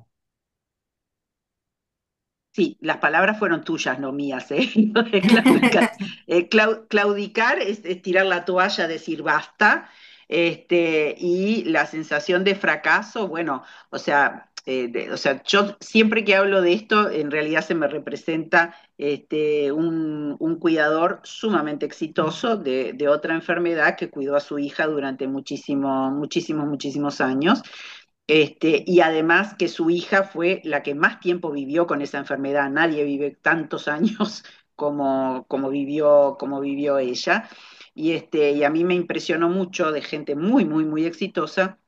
Sí, las palabras fueron tuyas, no mías, ¿eh? Lo de claudicar. Claudicar es tirar la toalla, decir basta, y la sensación de fracaso, bueno, o sea, yo siempre que hablo de esto, en realidad se me representa un cuidador sumamente exitoso de otra enfermedad que cuidó a su hija durante muchísimos años. Y además que su hija fue la que más tiempo vivió con esa enfermedad. Nadie vive tantos años como vivió ella. Y a mí me impresionó mucho de gente muy exitosa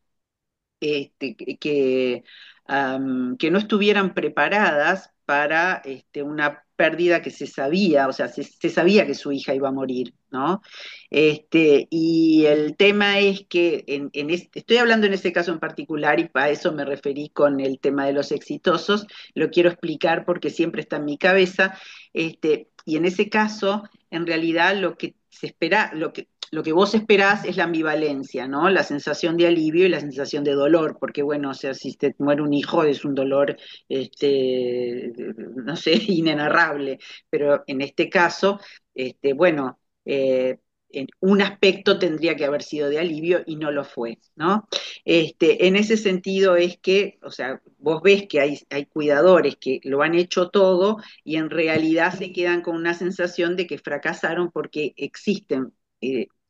este, que, que no estuvieran preparadas para una pérdida que se sabía, o sea, se sabía que su hija iba a morir, ¿no? Y el tema es que estoy hablando en ese caso en particular y para eso me referí con el tema de los exitosos, lo quiero explicar porque siempre está en mi cabeza, y en ese caso, en realidad lo que se espera, lo que vos esperás es la ambivalencia, ¿no? La sensación de alivio y la sensación de dolor, porque bueno, o sea, si te muere un hijo es un dolor, no sé, inenarrable, pero en este caso, bueno, en un aspecto tendría que haber sido de alivio y no lo fue, ¿no? En ese sentido es que, o sea, vos ves que hay cuidadores que lo han hecho todo y en realidad se quedan con una sensación de que fracasaron porque existen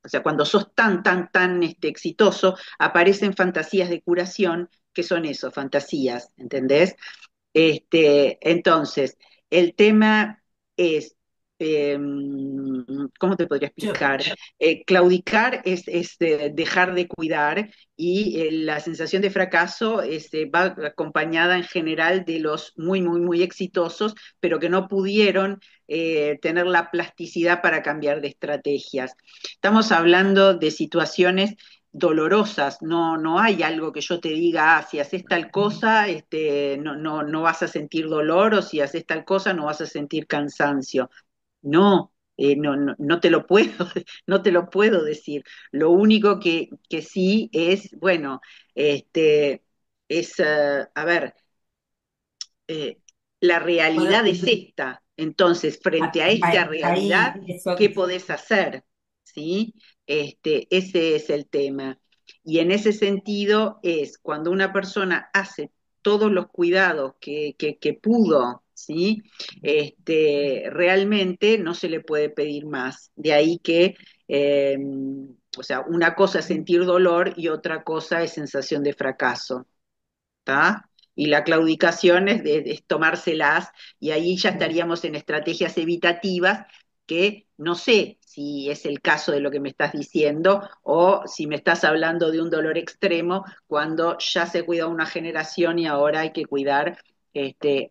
o sea, cuando sos tan exitoso, aparecen fantasías de curación, que son eso, fantasías, ¿entendés? Entonces, el tema es, eh, ¿cómo te podría Yo, explicar? Claudicar es dejar de cuidar y la sensación de fracaso va acompañada en general de los muy exitosos, pero que no pudieron tener la plasticidad para cambiar de estrategias. Estamos hablando de situaciones dolorosas, no hay algo que yo te diga, ah, si haces tal cosa, no vas a sentir dolor, o si haces tal cosa, no vas a sentir cansancio. No, no te lo puedo, no te lo puedo decir. Lo único que sí es, bueno, a ver, eh, la realidad es esta. Entonces, frente a esta ahí, realidad, eso. ¿qué podés hacer? ¿Sí? Ese es el tema. Y en ese sentido es cuando una persona hace todos los cuidados que pudo, ¿sí? Realmente no se le puede pedir más. De ahí que, eh, o sea, una cosa es sentir dolor y otra cosa es sensación de fracaso. ¿Tá? Y la claudicación es tomárselas y ahí ya estaríamos en estrategias evitativas que no sé si es el caso de lo que me estás diciendo o si me estás hablando de un dolor extremo cuando ya se cuida una generación y ahora hay que cuidar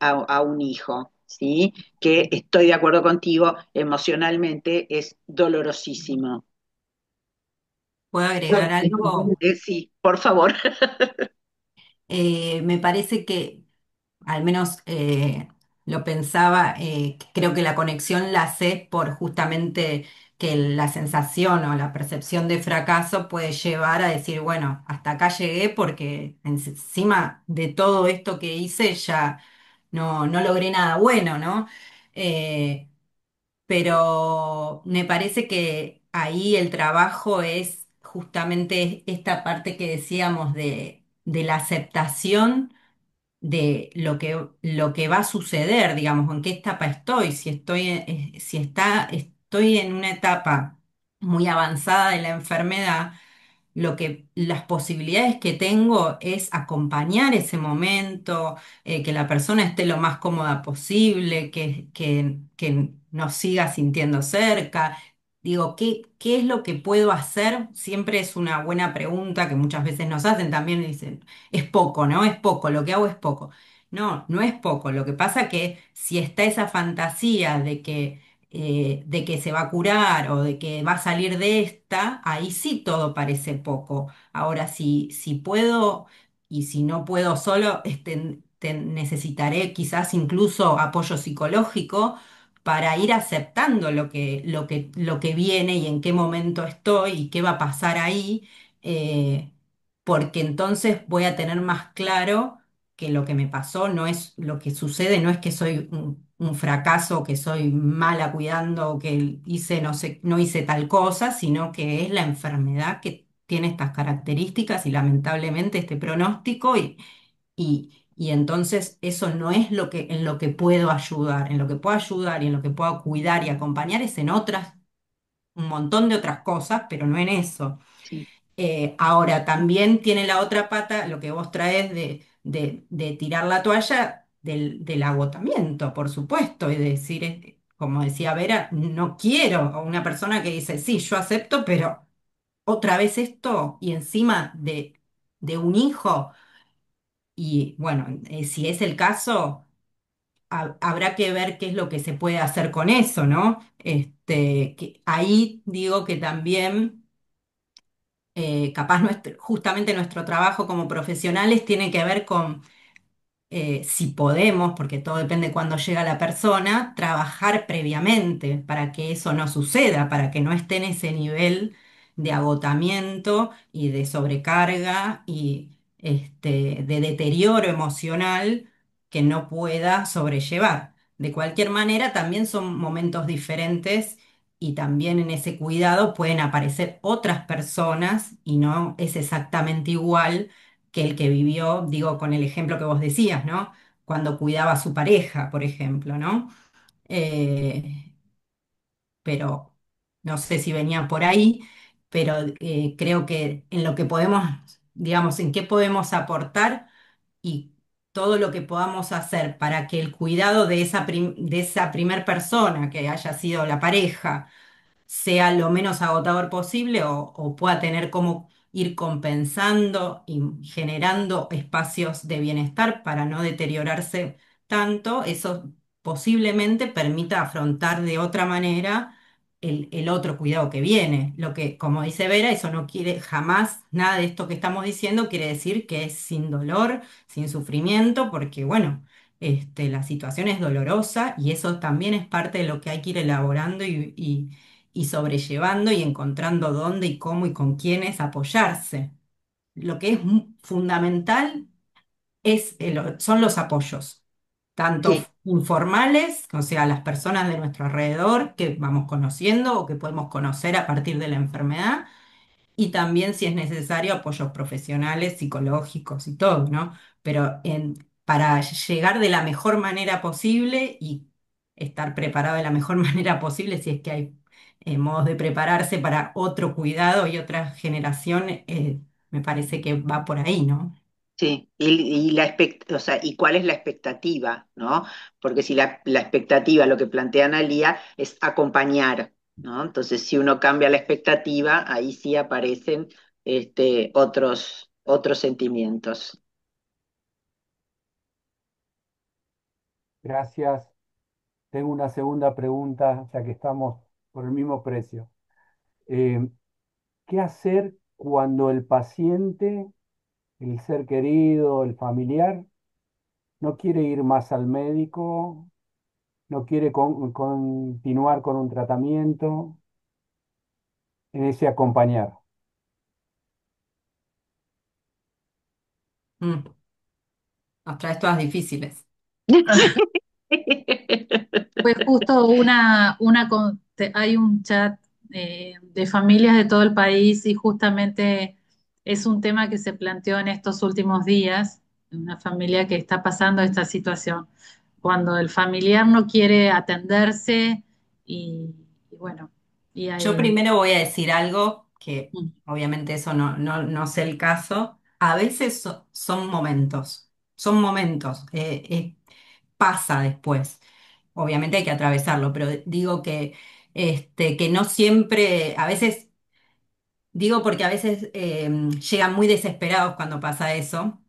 a un hijo, ¿sí? Que estoy de acuerdo contigo, emocionalmente es dolorosísimo. ¿Puedo agregar algo? Sí, por favor. Me parece que al menos lo pensaba, creo que la conexión la sé por justamente que la sensación o la percepción de fracaso puede llevar a decir, bueno, hasta acá llegué porque encima de todo esto que hice ya no logré nada bueno, ¿no? Eh, pero me parece que ahí el trabajo es justamente esta parte que decíamos de la aceptación de lo que va a suceder, digamos, en qué etapa estoy, si estoy en una etapa muy avanzada de la enfermedad, las posibilidades que tengo es acompañar ese momento, que la persona esté lo más cómoda posible, que nos siga sintiendo cerca. Digo, ¿qué es lo que puedo hacer? Siempre es una buena pregunta que muchas veces nos hacen también, dicen, es poco, ¿no? Es poco, lo que hago es poco. No, no es poco. Lo que pasa que si está esa fantasía de que se va a curar o de que va a salir de esta, ahí sí todo parece poco. Ahora, si puedo y si no puedo solo, necesitaré quizás incluso apoyo psicológico para ir aceptando lo que viene y en qué momento estoy y qué va a pasar ahí, porque entonces voy a tener más claro que lo que me pasó no es lo que sucede, no es que soy un fracaso, que soy mala cuidando, o que hice, no sé, no hice tal cosa, sino que es la enfermedad que tiene estas características y lamentablemente este pronóstico y entonces eso no es lo que, en lo que puedo ayudar, en lo que puedo ayudar y en lo que puedo cuidar y acompañar es en otras, un montón de otras cosas, pero no en eso. Sí, Ahora, también tiene la otra pata, lo que vos traes de tirar la toalla del agotamiento, por supuesto, y de decir, como decía Vera, no quiero, o una persona que dice, sí, yo acepto, pero otra vez esto y encima de un hijo, y bueno, si es el caso, habrá que ver qué es lo que se puede hacer con eso, ¿no? Que ahí digo que también capaz justamente nuestro trabajo como profesionales tiene que ver con si podemos, porque todo depende de cuándo llega la persona, trabajar previamente para que eso no suceda, para que no esté en ese nivel de agotamiento y de sobrecarga y de deterioro emocional que no pueda sobrellevar. De cualquier manera, también son momentos diferentes y también en ese cuidado pueden aparecer otras personas y no es exactamente igual que el que vivió, digo, con el ejemplo que vos decías, ¿no? Cuando cuidaba a su pareja, por ejemplo, ¿no? Eh, pero no sé si venía por ahí, pero creo que en lo que podemos, digamos, en qué podemos aportar y todo lo que podamos hacer para que el cuidado de de esa primer persona que haya sido la pareja, sea lo menos agotador posible o pueda tener cómo ir compensando y generando espacios de bienestar para no deteriorarse tanto, eso posiblemente permita afrontar de otra manera el otro cuidado que viene. Lo que, como dice Vera, eso no quiere jamás, nada de esto que estamos diciendo quiere decir que es sin dolor, sin sufrimiento, porque bueno. La situación es dolorosa y eso también es parte de lo que hay que ir elaborando y sobrellevando y encontrando dónde y cómo y con quiénes apoyarse. Lo que es fundamental son los apoyos, tanto sí, informales, o sea, las personas de nuestro alrededor que vamos conociendo o que podemos conocer a partir de la enfermedad, y también si es necesario apoyos profesionales, psicológicos y todo, ¿no? Pero para llegar de la mejor manera posible y estar preparado de la mejor manera posible, si es que hay modos de prepararse para otro cuidado y otra generación, me parece que va por ahí, ¿no? sí. O sea, ¿y cuál es la expectativa, ¿no? Porque si la expectativa, lo que plantea Analía, es acompañar, ¿no? Entonces, si uno cambia la expectativa, ahí sí aparecen otros sentimientos. Gracias. Tengo una segunda pregunta, ya que estamos por el mismo precio. Eh, ¿Qué hacer cuando el paciente, el ser querido, el familiar, no quiere ir más al médico, no quiere continuar con un tratamiento en ese acompañar? Mm, Nos traes todas difíciles. Pues justo hay un chat de familias de todo el país y justamente es un tema que se planteó en estos últimos días, una familia que está pasando esta situación, cuando el familiar no quiere atenderse y bueno, y Yo hay... primero voy a decir algo que mm, obviamente eso no sé el caso. A veces son momentos, pasa después. Obviamente hay que atravesarlo, pero digo que no siempre, a veces, digo porque a veces llegan muy desesperados cuando pasa eso.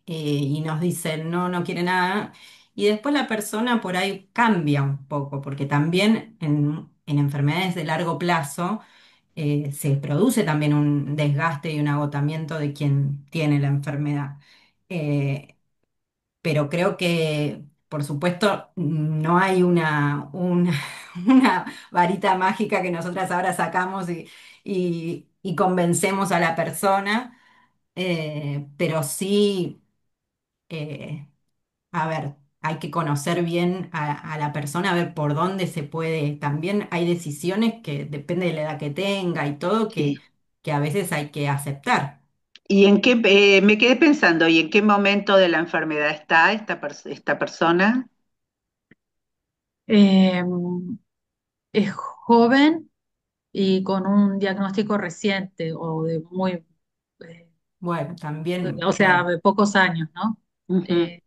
y nos dicen no, no quiere nada. Y después la persona por ahí cambia un poco, porque también en enfermedades de largo plazo se produce también un desgaste y un agotamiento de quien tiene la enfermedad. Eh, pero creo que, por supuesto, no hay una varita mágica que nosotras ahora sacamos y convencemos a la persona, pero sí, eh, a ver, hay que conocer bien a la persona, a ver por dónde se puede. También hay decisiones que depende de la edad que tenga y todo, Sí. que a veces hay que aceptar. ¿Y en qué, me quedé pensando, ¿y en qué momento de la enfermedad está esta persona? Eh, es joven y con un diagnóstico reciente o de muy, eh, Bueno, también, o sea, claro. de pocos años, ¿no? Ujú. Eh,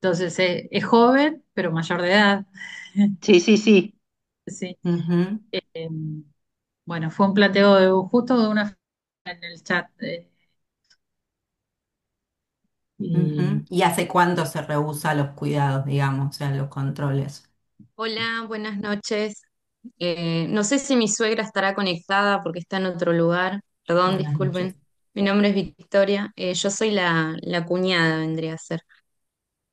entonces, es joven, pero mayor de edad. Sí, sí, sí. Sí. Ujú, Eh, bueno, fue un planteo justo de una en el chat. Y ujú. ¿Y hace cuánto se rehúsa los cuidados, digamos, o sea, los controles? Hola, buenas noches. No sé si mi suegra estará conectada porque está en otro lugar. Perdón, Buenas noches. disculpen. Mi nombre es Victoria. Yo soy la cuñada, vendría a ser.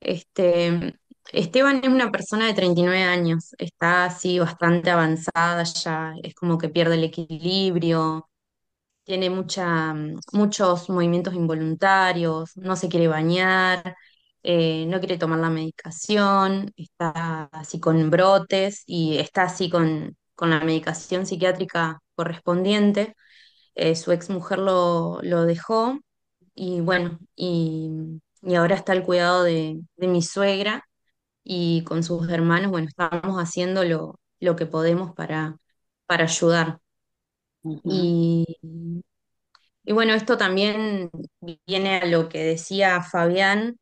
Este, Esteban es una persona de 39 años. Está así bastante avanzada ya. Es como que pierde el equilibrio. Tiene muchos movimientos involuntarios, no se quiere bañar, no quiere tomar la medicación, está así con brotes y está así con la medicación psiquiátrica correspondiente. Su ex mujer lo dejó y bueno, y ahora está al cuidado de mi suegra y con sus hermanos, bueno, estamos haciendo lo que podemos para ayudar. Ujú. Y y bueno, esto también viene a lo que decía Fabián,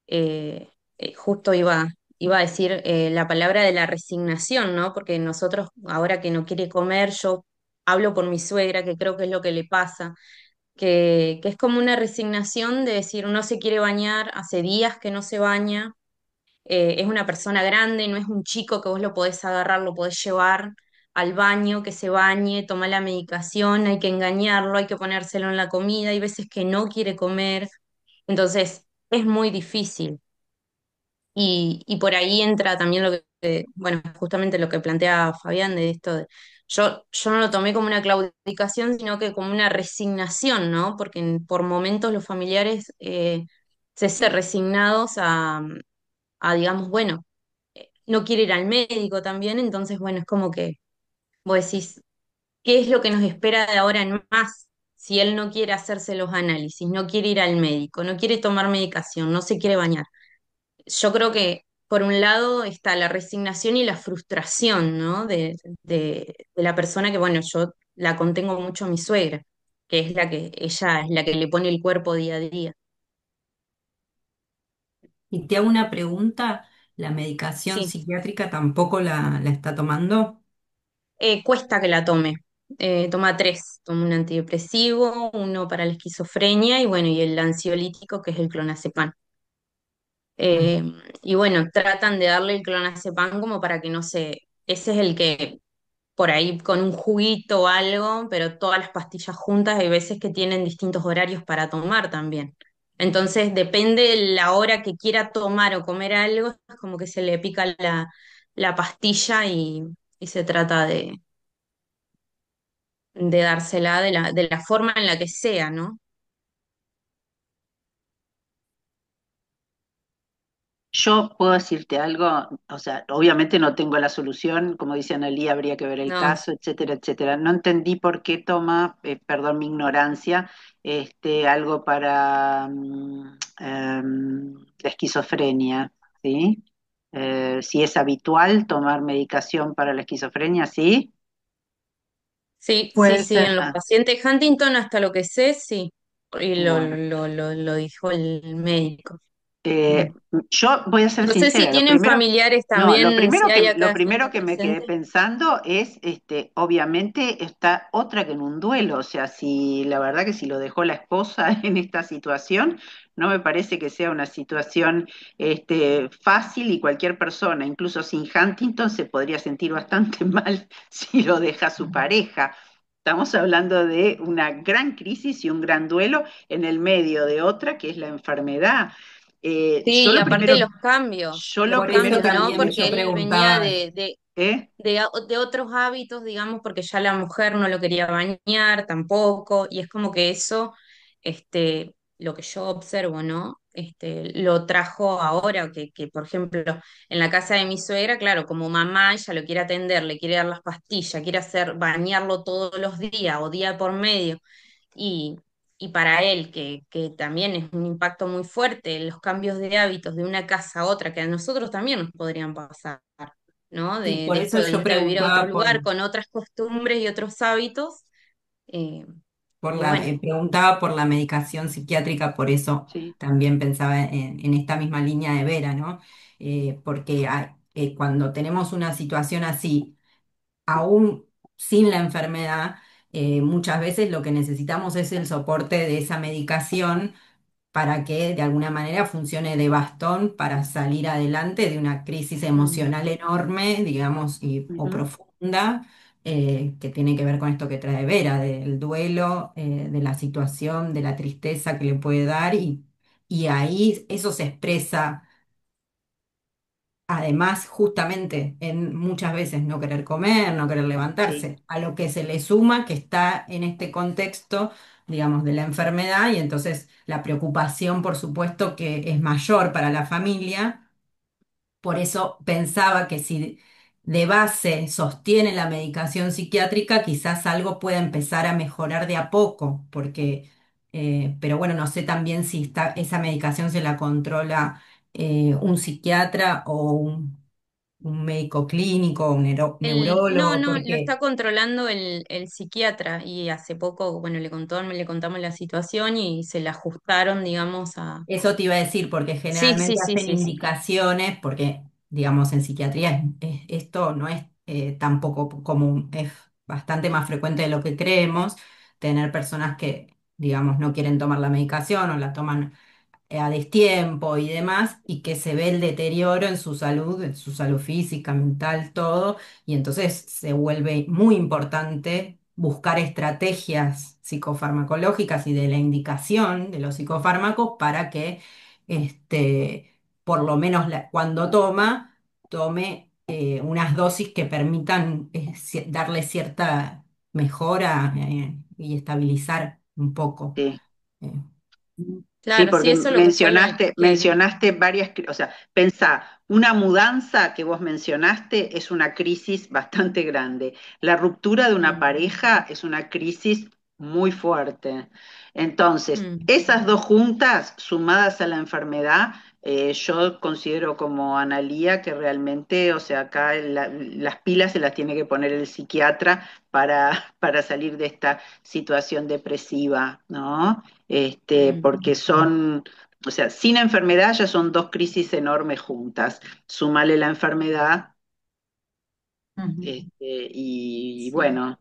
eh, justo iba a decir la palabra de la resignación, ¿no? Porque nosotros, ahora que no quiere comer, yo hablo por mi suegra, que creo que es lo que le pasa, que es como una resignación de decir, no se quiere bañar, hace días que no se baña, es una persona grande, no es un chico que vos lo podés agarrar, lo podés llevar al baño, que se bañe, toma la medicación, hay que engañarlo, hay que ponérselo en la comida, hay veces que no quiere comer, entonces es muy difícil. Y por ahí entra también lo bueno, justamente lo que plantea Fabián de esto de, yo no lo tomé como una claudicación, sino que como una resignación, ¿no? Porque por momentos los familiares se resignados digamos, bueno, no quiere ir al médico también, entonces, bueno, es como que vos decís, ¿qué es lo que nos espera de ahora en más? Si él no quiere hacerse los análisis, no quiere ir al médico, no quiere tomar medicación, no se quiere bañar. Yo creo que por un lado está la resignación y la frustración, ¿no? De la persona que, bueno, yo la contengo mucho a mi suegra, que es ella es la que le pone el cuerpo día a día. Y te hago una pregunta, ¿la medicación Sí. psiquiátrica tampoco la está tomando? Cuesta que la tome. Toma tres, toma un antidepresivo, uno para la esquizofrenia y bueno, y el ansiolítico que es el clonazepam. Mm. Eh, y bueno, tratan de darle el clonazepam como para que no se, ese es el que por ahí con un juguito o algo, pero todas las pastillas juntas hay veces que tienen distintos horarios para tomar también. Entonces, depende de la hora que quiera tomar o comer algo, es como que se le pica la pastilla y se trata de dársela de la forma en la que sea, ¿no? Yo puedo decirte algo, o sea, obviamente no tengo la solución, como dice Analía, habría que ver el No, caso, etcétera, etcétera. No entendí por qué toma, perdón mi ignorancia, algo para la esquizofrenia, ¿sí? Si es habitual tomar medicación para la esquizofrenia, ¿sí? sí, sí, puede sí, ser. en los Ah, pacientes Huntington, hasta lo que sé, sí, y lo, bueno. lo, lo, lo dijo el médico. Eh, yo voy a ser No sé si sincera, lo tienen primero, familiares no, también, si hay lo acá gente primero que me quedé presente. pensando es, obviamente está otra que en un duelo, o sea, si la verdad que si lo dejó la esposa en esta situación, no me parece que sea una situación, fácil y cualquier persona, incluso sin Huntington, se podría sentir bastante mal si lo deja su pareja. Estamos hablando de una gran crisis y un gran duelo en el medio de otra que es la enfermedad. Sí, y aparte Yo lo los Por eso primero cambios, que ¿no? también pienso, Porque yo él venía preguntaba, ¿eh? de otros hábitos, digamos, porque ya la mujer no lo quería bañar tampoco, y es como que eso, lo que yo observo, ¿no? Lo trajo ahora, por ejemplo, en la casa de mi suegra, claro, como mamá, ella lo quiere atender, le quiere dar las pastillas, quiere hacer, bañarlo todos los días o día por medio, y, y para él, que también es un impacto muy fuerte, los cambios de hábitos de una casa a otra, que a nosotros también nos podrían pasar. ¿No? y por De eso esto de yo irte a vivir a otro preguntaba lugar con otras costumbres y otros hábitos. eh, y bueno, preguntaba por la medicación psiquiátrica, por eso Sí. también pensaba en esta misma línea de Vera, ¿no? Porque cuando tenemos una situación así, aún sin la enfermedad, muchas veces lo que necesitamos es el soporte de esa medicación para que de alguna manera funcione de bastón para salir adelante de una crisis mm, emocional enorme, digamos, o Ujú. profunda, que tiene que ver con esto que trae Vera, del duelo, de la situación, de la tristeza que le puede dar, y ahí eso se expresa. Además, justamente en muchas veces no querer comer, no querer Sí, levantarse, a lo que se le suma que está en este contexto, digamos, de la enfermedad y entonces la preocupación, por supuesto, que es mayor para la familia. Por eso pensaba que si de base sostiene la medicación psiquiátrica, quizás algo pueda empezar a mejorar de a poco, porque, pero bueno, no sé también si esa medicación se la controla un psiquiatra o un médico clínico, un no, neurólogo, no, lo porque está controlando el psiquiatra y hace poco, bueno, le contamos la situación y se la ajustaron, digamos, a... eso te iba a decir, porque Sí, sí, generalmente sí, hacen sí, sí. indicaciones, porque digamos en psiquiatría esto no es tampoco común, es bastante más frecuente de lo que creemos, tener personas que, digamos, no quieren tomar la medicación o la toman a destiempo y demás, y que se ve el deterioro en su salud física, mental, todo, y entonces se vuelve muy importante buscar estrategias psicofarmacológicas y de la indicación de los psicofármacos para que, por lo menos cuando tome unas dosis que permitan darle cierta mejora y estabilizar un poco. sí. eh, Sí, Claro, sí, porque eso es lo que fue mencionaste varias, o sea, pensá, una mudanza que vos mencionaste es una crisis bastante grande. La ruptura de una mm, pareja es una crisis muy fuerte. Entonces, mm, esas dos juntas, sumadas a la enfermedad, yo considero como Analía que realmente, o sea, acá las pilas se las tiene que poner el psiquiatra para salir de esta situación depresiva, ¿no? mm, Porque son, o sea, sin enfermedad ya son dos crisis enormes juntas. Súmale la enfermedad, ujú, y sí. bueno,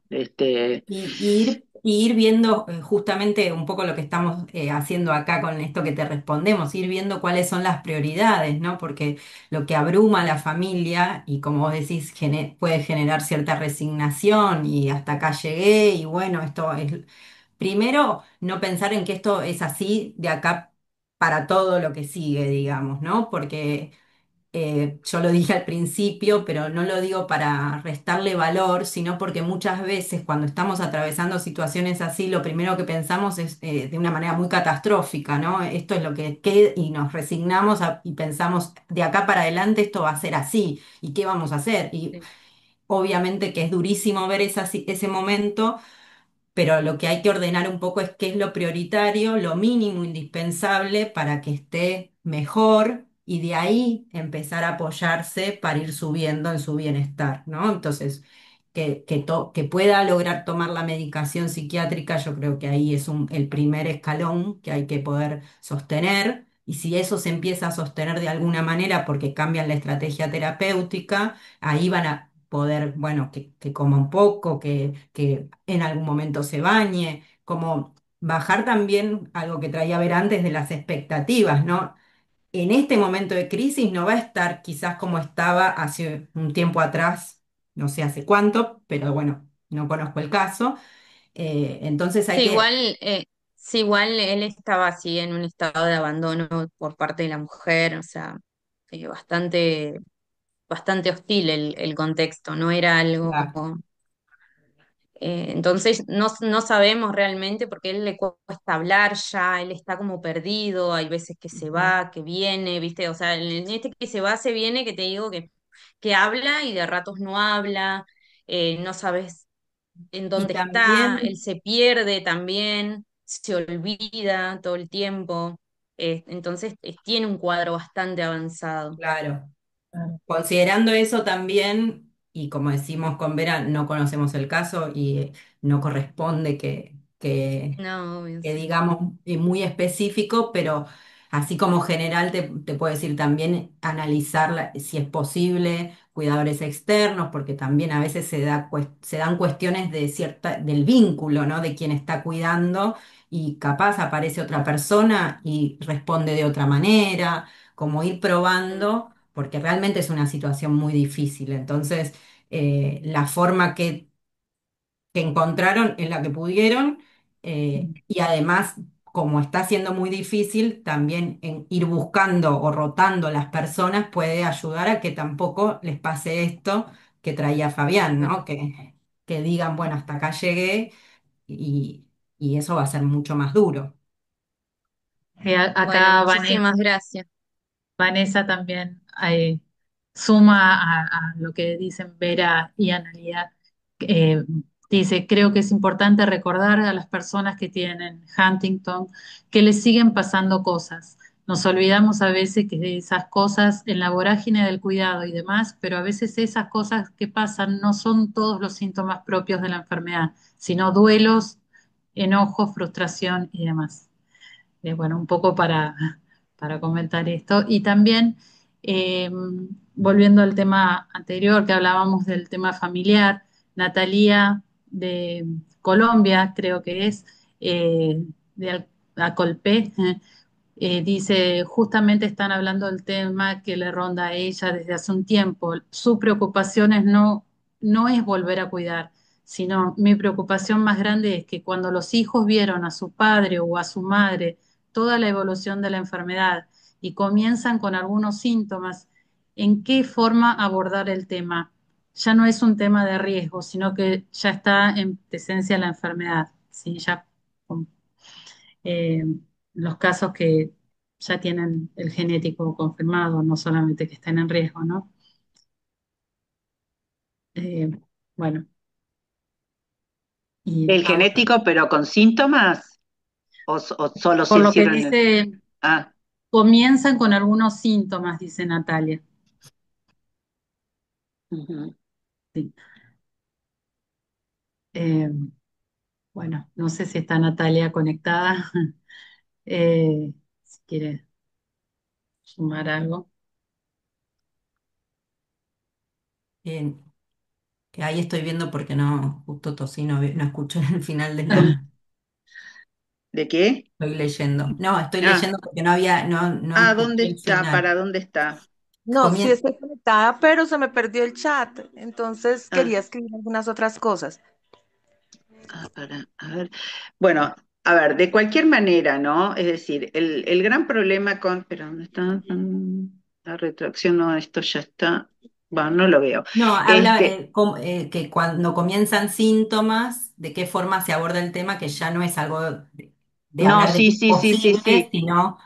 Y ir viendo justamente un poco lo que estamos haciendo acá con esto que te respondemos, ir viendo cuáles son las prioridades, ¿no? Porque lo que abruma a la familia y como vos decís, puede generar cierta resignación y hasta acá llegué y bueno, esto es... Primero, no pensar en que esto es así de acá para todo lo que sigue, digamos, ¿no? Porque yo lo dije al principio, pero no lo digo para restarle valor, sino porque muchas veces cuando estamos atravesando situaciones así, lo primero que pensamos es de una manera muy catastrófica, ¿no? Esto es lo que queda y nos resignamos y pensamos, de acá para adelante esto va a ser así, ¿y qué vamos a hacer? Y sí, obviamente que es durísimo ver ese momento, pero lo que hay que ordenar un poco es qué es lo prioritario, lo mínimo indispensable para que esté mejor y de ahí empezar a apoyarse para ir subiendo en su bienestar, ¿no? Entonces, que pueda lograr tomar la medicación psiquiátrica, yo creo que ahí es el primer escalón que hay que poder sostener. y si eso se empieza a sostener de alguna manera porque cambian la estrategia terapéutica, ahí van a poder, bueno, que coma un poco, que en algún momento se bañe, como bajar también algo que traía a ver antes de las expectativas, ¿no? En este momento de crisis no va a estar quizás como estaba hace un tiempo atrás, no sé hace cuánto, pero bueno, no conozco el caso. Entonces hay Sí, que, igual él estaba así en un estado de abandono por parte de la mujer, o sea, bastante, bastante hostil el contexto, no era algo. claro, Entonces no sabemos realmente porque a él le cuesta hablar ya, él está como perdido, hay veces que se ujú. va, que viene, ¿viste? O sea, en este que se va, se viene, que te digo que habla y de ratos no habla, no sabes en Y dónde está, él también, se pierde también, se olvida todo el tiempo, entonces tiene un cuadro bastante avanzado. claro. Considerando eso también, y como decimos con Vera, no conocemos el caso y no corresponde No, obvio, que sí. digamos muy específico, pero así como general te puedo decir también analizar si es posible cuidadores externos, porque también a veces se dan cuestiones de del vínculo, ¿no? De quien está cuidando y capaz aparece otra persona y responde de otra manera, como ir probando, porque realmente es una situación muy difícil. Entonces, la forma que encontraron en la que pudieron, y además, como está siendo muy difícil, también en ir buscando o rotando las personas puede ayudar a que tampoco les pase esto que traía Fabián, ¿no? Que digan, bueno, hasta acá llegué y, y eso va a ser mucho más duro. Bueno, Acá muchísimas gracias. Vanessa también suma a lo que dicen Vera y Analia. Eh, Dice, creo que es importante recordar a las personas que tienen Huntington que les siguen pasando cosas. Nos olvidamos a veces que de esas cosas en la vorágine del cuidado y demás, pero a veces esas cosas que pasan no son todos los síntomas propios de la enfermedad, sino duelos, enojo, frustración y demás. Bueno, un poco para comentar esto. Y también, eh, volviendo al tema anterior, que hablábamos del tema familiar, Natalia de Colombia, creo que es, de Acolpé, dice, justamente están hablando del tema que le ronda a ella desde hace un tiempo. Su preocupación no es volver a cuidar, sino mi preocupación más grande es que cuando los hijos vieron a su padre o a su madre toda la evolución de la enfermedad y comienzan con algunos síntomas, ¿en qué forma abordar el tema? Ya no es un tema de riesgo, sino que ya está en presencia la enfermedad, ¿sí? Ya eh, los casos que ya tienen el genético confirmado, no solamente que estén en riesgo, ¿no? Eh, bueno, y ¿El genético, pero con síntomas? ¿O solo si por lo que hicieron el... dice, Ah, comienzan con algunos síntomas, dice Natalia. ujú. Sí. Eh, bueno, no sé si está Natalia conectada, si quiere sumar algo. Bien, que ahí estoy viendo porque no, justo tosí, no escuché el final de la... ¿De qué? Estoy leyendo. No, estoy Ah, leyendo porque no ¿dónde escuché el está? final. ¿Para dónde está? No, sí Comien- estoy conectada, pero se me perdió el chat, entonces Ah, quería escribir algunas otras cosas. a ver. Bueno, a ver, de cualquier manera, ¿no? Es decir, el gran problema con... Pero ¿dónde está? La retracción, no, esto ya está... Bueno, no lo veo. no, habla Este, que cuando comienzan síntomas, de qué forma se aborda el tema, que ya no es algo de no, hablar de sí, que es sí, sí, sí, posible, sí. sino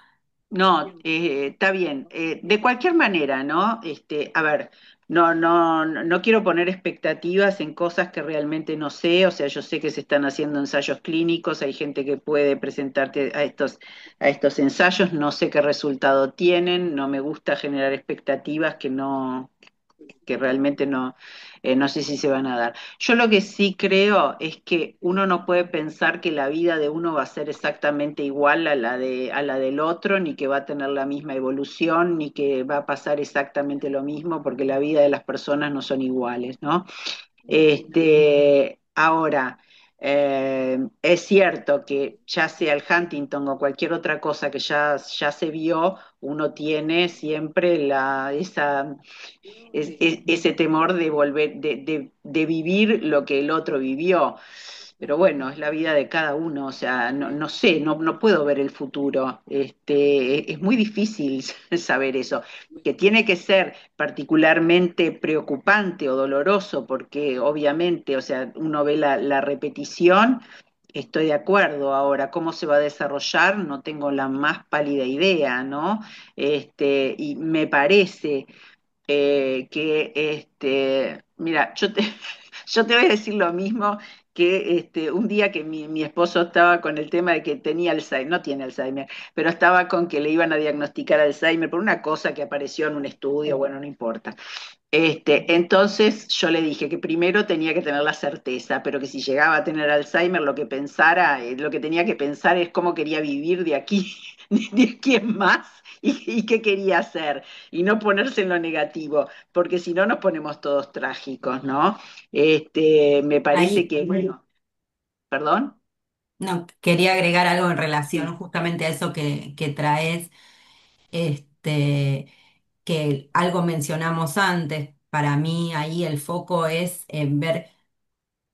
No, está bien. De cualquier manera, ¿no? A ver, no quiero poner expectativas en cosas que realmente no sé. O sea, yo sé que se están haciendo ensayos clínicos, hay gente que puede presentarte a estos ensayos, no sé qué resultado tienen, no me gusta generar expectativas que realmente no, no sé si se van a dar. Yo lo que sí creo es que uno no puede pensar que la vida de uno va a ser exactamente igual a la del otro, ni que va a tener la misma evolución, ni que va a pasar exactamente lo mismo, porque la vida de las personas no son iguales, ¿no? Ahora, es cierto que ya sea el Huntington o cualquier otra cosa que ya se vio, uno tiene siempre ese temor de volver, de vivir lo que el otro vivió. Pero bueno, es la vida de cada uno, o sea, no, no sé, no, no puedo ver el futuro. Es muy difícil saber eso, que tiene que ser particularmente preocupante o doloroso, porque obviamente, o sea, uno ve la repetición. Estoy de acuerdo. Ahora, ¿cómo se va a desarrollar? No tengo la más pálida idea, ¿no? Y me parece mira, yo te voy a decir lo mismo que un día que mi esposo estaba con el tema de que tenía Alzheimer, no tiene Alzheimer, pero estaba con que le iban a diagnosticar Alzheimer por una cosa que apareció en un estudio, bueno, no importa. Entonces yo le dije que primero tenía que tener la certeza, pero que si llegaba a tener Alzheimer, lo que pensara, lo que tenía que pensar es cómo quería vivir de aquí, de aquí en más y qué quería hacer, y no ponerse en lo negativo, porque si no nos ponemos todos trágicos, ¿no? Me parece Ahí, que, bueno, perdón. no, quería agregar algo en relación Sí. justamente a eso que traes, este, que algo mencionamos antes. Para mí ahí el foco es en ver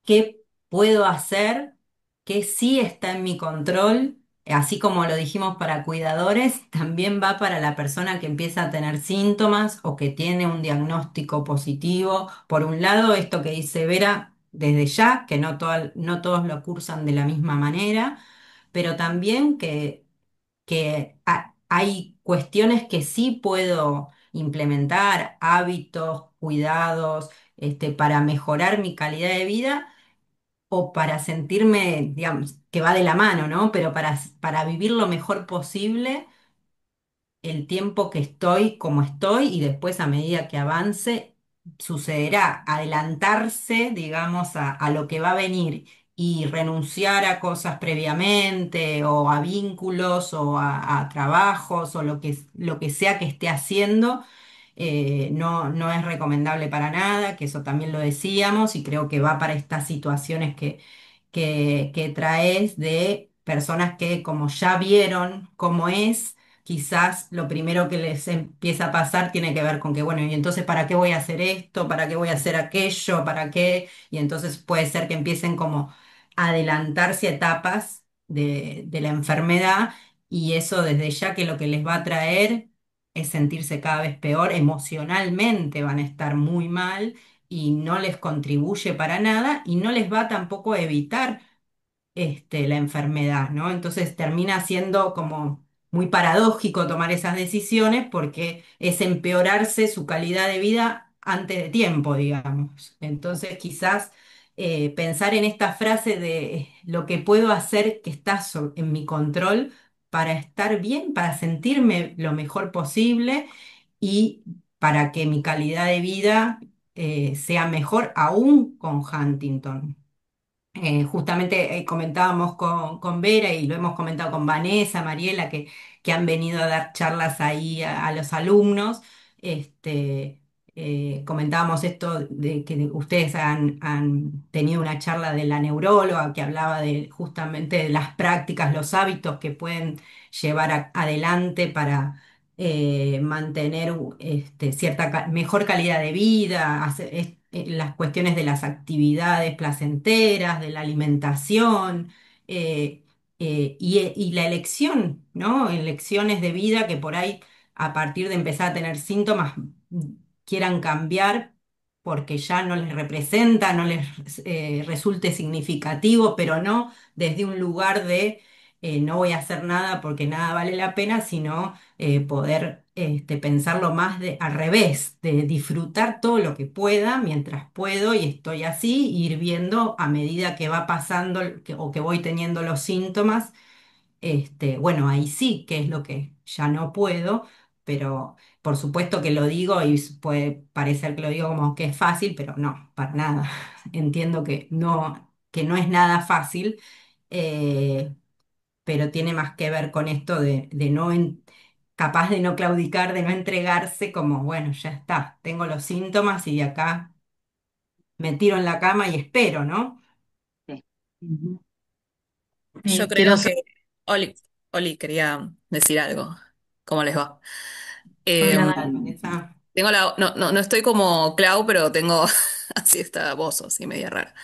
qué puedo hacer, qué sí está en mi control, así como lo dijimos para cuidadores, también va para la persona que empieza a tener síntomas o que tiene un diagnóstico positivo. Por un lado, esto que dice Vera, desde ya, que no todos lo cursan de la misma manera, pero también que hay cuestiones que sí puedo implementar, hábitos, cuidados, para mejorar mi calidad de vida o para sentirme, digamos, que va de la mano, ¿no? Pero para vivir lo mejor posible el tiempo que estoy como estoy y después a medida que avance sucederá. Adelantarse, digamos, a lo que va a venir y renunciar a cosas previamente o a vínculos o a trabajos o lo que sea que esté haciendo. No, no es recomendable para nada, que eso también lo decíamos y creo que va para estas situaciones que traes de personas que como ya vieron cómo es, quizás lo primero que les empieza a pasar tiene que ver con que, bueno, y entonces, ¿para qué voy a hacer esto? ¿Para qué voy a hacer aquello? ¿Para qué? Y entonces puede ser que empiecen como a adelantarse a etapas de la enfermedad y eso desde ya que lo que les va a traer es sentirse cada vez peor, emocionalmente van a estar muy mal y no les contribuye para nada y no les va tampoco a evitar la enfermedad, ¿no? Entonces termina siendo como muy paradójico tomar esas decisiones porque es empeorarse su calidad de vida antes de tiempo, digamos. Entonces quizás pensar en esta frase de lo que puedo hacer que está en mi control para estar bien, para sentirme lo mejor posible y para que mi calidad de vida sea mejor aún con Huntington. Justamente comentábamos con Vera y lo hemos comentado con Vanessa, Mariela, que han venido a dar charlas ahí a los alumnos. Este, Comentábamos esto de que ustedes han tenido una charla de la neuróloga que hablaba de justamente de las prácticas, los hábitos que pueden llevar adelante para mantener cierta mejor calidad de vida, las cuestiones de las actividades placenteras, de la alimentación y la elección, ¿no? Elecciones de vida que por ahí a partir de empezar a tener síntomas quieran cambiar porque ya no les representa, no les resulte significativo, pero no desde un lugar de no voy a hacer nada porque nada vale la pena, sino poder pensarlo más al revés, de disfrutar todo lo que pueda mientras puedo y estoy así, y ir viendo a medida que va pasando o que voy teniendo los síntomas, bueno, ahí sí que es lo que ya no puedo, pero por supuesto que lo digo y puede parecer que lo digo como que es fácil, pero no, para nada. Entiendo que no es nada fácil, eh, pero tiene más que ver con esto de no, capaz de no claudicar, de no entregarse como, bueno, ya está, tengo los síntomas y de acá me tiro en la cama y espero, ¿no? Sí. Ujú. Yo Quiero creo que, Oli, Oli, quería decir algo. ¿Cómo les va? ¿Qué Eh, Hola, tal, Vanessa? tengo no estoy como Clau, pero tengo así esta voz así media rara.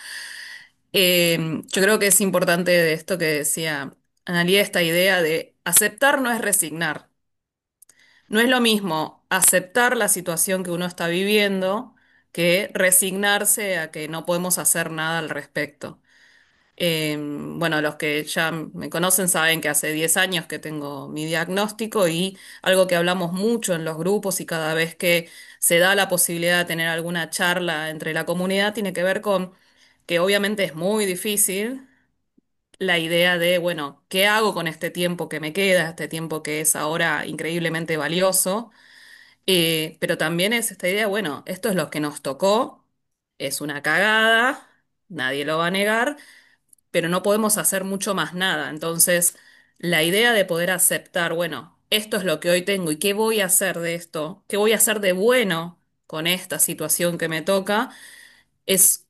Yo creo que es importante de esto que decía Analía, esta idea de aceptar no es resignar. No es lo mismo aceptar la situación que uno está viviendo que resignarse a que no podemos hacer nada al respecto. Bueno, los que ya me conocen saben que hace 10 años que tengo mi diagnóstico y algo que hablamos mucho en los grupos y cada vez que se da la posibilidad de tener alguna charla entre la comunidad tiene que ver con que obviamente es muy difícil la idea de, bueno, ¿qué hago con este tiempo que me queda, este tiempo que es ahora increíblemente valioso? Pero también es esta idea, bueno, esto es lo que nos tocó, es una cagada, nadie lo va a negar, pero no podemos hacer mucho más nada. Entonces, la idea de poder aceptar, bueno, esto es lo que hoy tengo y qué voy a hacer de esto, qué voy a hacer de bueno con esta situación que me toca, es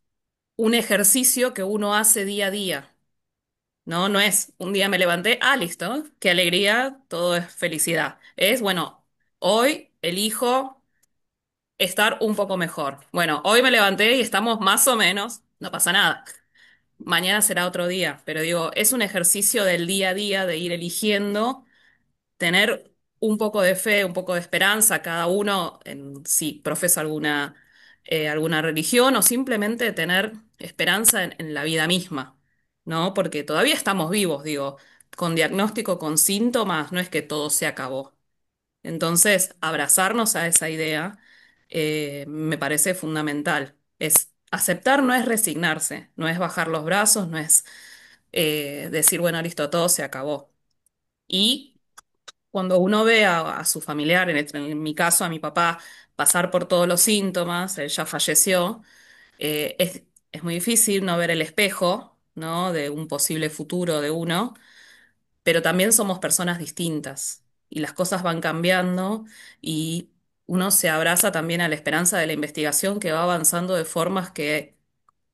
un ejercicio que uno hace día a día. No, no es un día me levanté, listo, qué alegría, todo es felicidad. Es, bueno, hoy elijo estar un poco mejor. Bueno, hoy me levanté y estamos más o menos, no pasa nada. Mañana será otro día, pero digo, es un ejercicio del día a día de ir eligiendo, tener un poco de fe, un poco de esperanza, cada uno en si profesa alguna religión o simplemente tener esperanza en la vida misma, ¿no? Porque todavía estamos vivos, digo, con diagnóstico, con síntomas, no es que todo se acabó. Entonces, abrazarnos a esa idea me parece fundamental. Es aceptar, no es resignarse, no es bajar los brazos, no es decir, bueno, listo, todo se acabó. Y cuando uno ve a su familiar, en mi caso, a mi papá, pasar por todos los síntomas, él ya falleció, es muy difícil no ver el espejo, ¿no? De un posible futuro de uno, pero también somos personas distintas y las cosas van cambiando y uno se abraza también a la esperanza de la investigación que va avanzando de formas que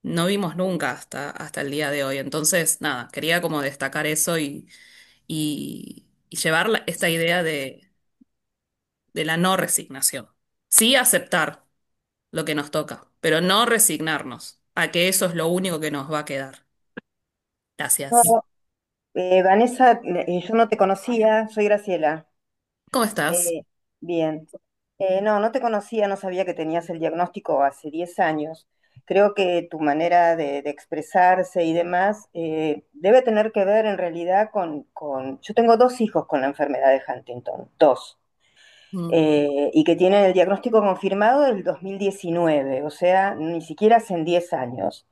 no vimos nunca hasta el día de hoy. Entonces, nada, quería como destacar eso y llevar esta idea de la no resignación. Sí aceptar lo que nos toca, pero no resignarnos a que eso es lo único que nos va a quedar. Gracias. No, Vanessa, yo no te conocía, soy Graciela. ¿Cómo estás? Eh, Bien. No, no te conocía, no sabía que tenías el diagnóstico hace 10 años. Creo que tu manera de expresarse y demás debe tener que ver en realidad Yo tengo dos hijos con la enfermedad de Huntington, dos, Mm. y que tienen el diagnóstico confirmado del 2019, o sea, ni siquiera hacen 10 años.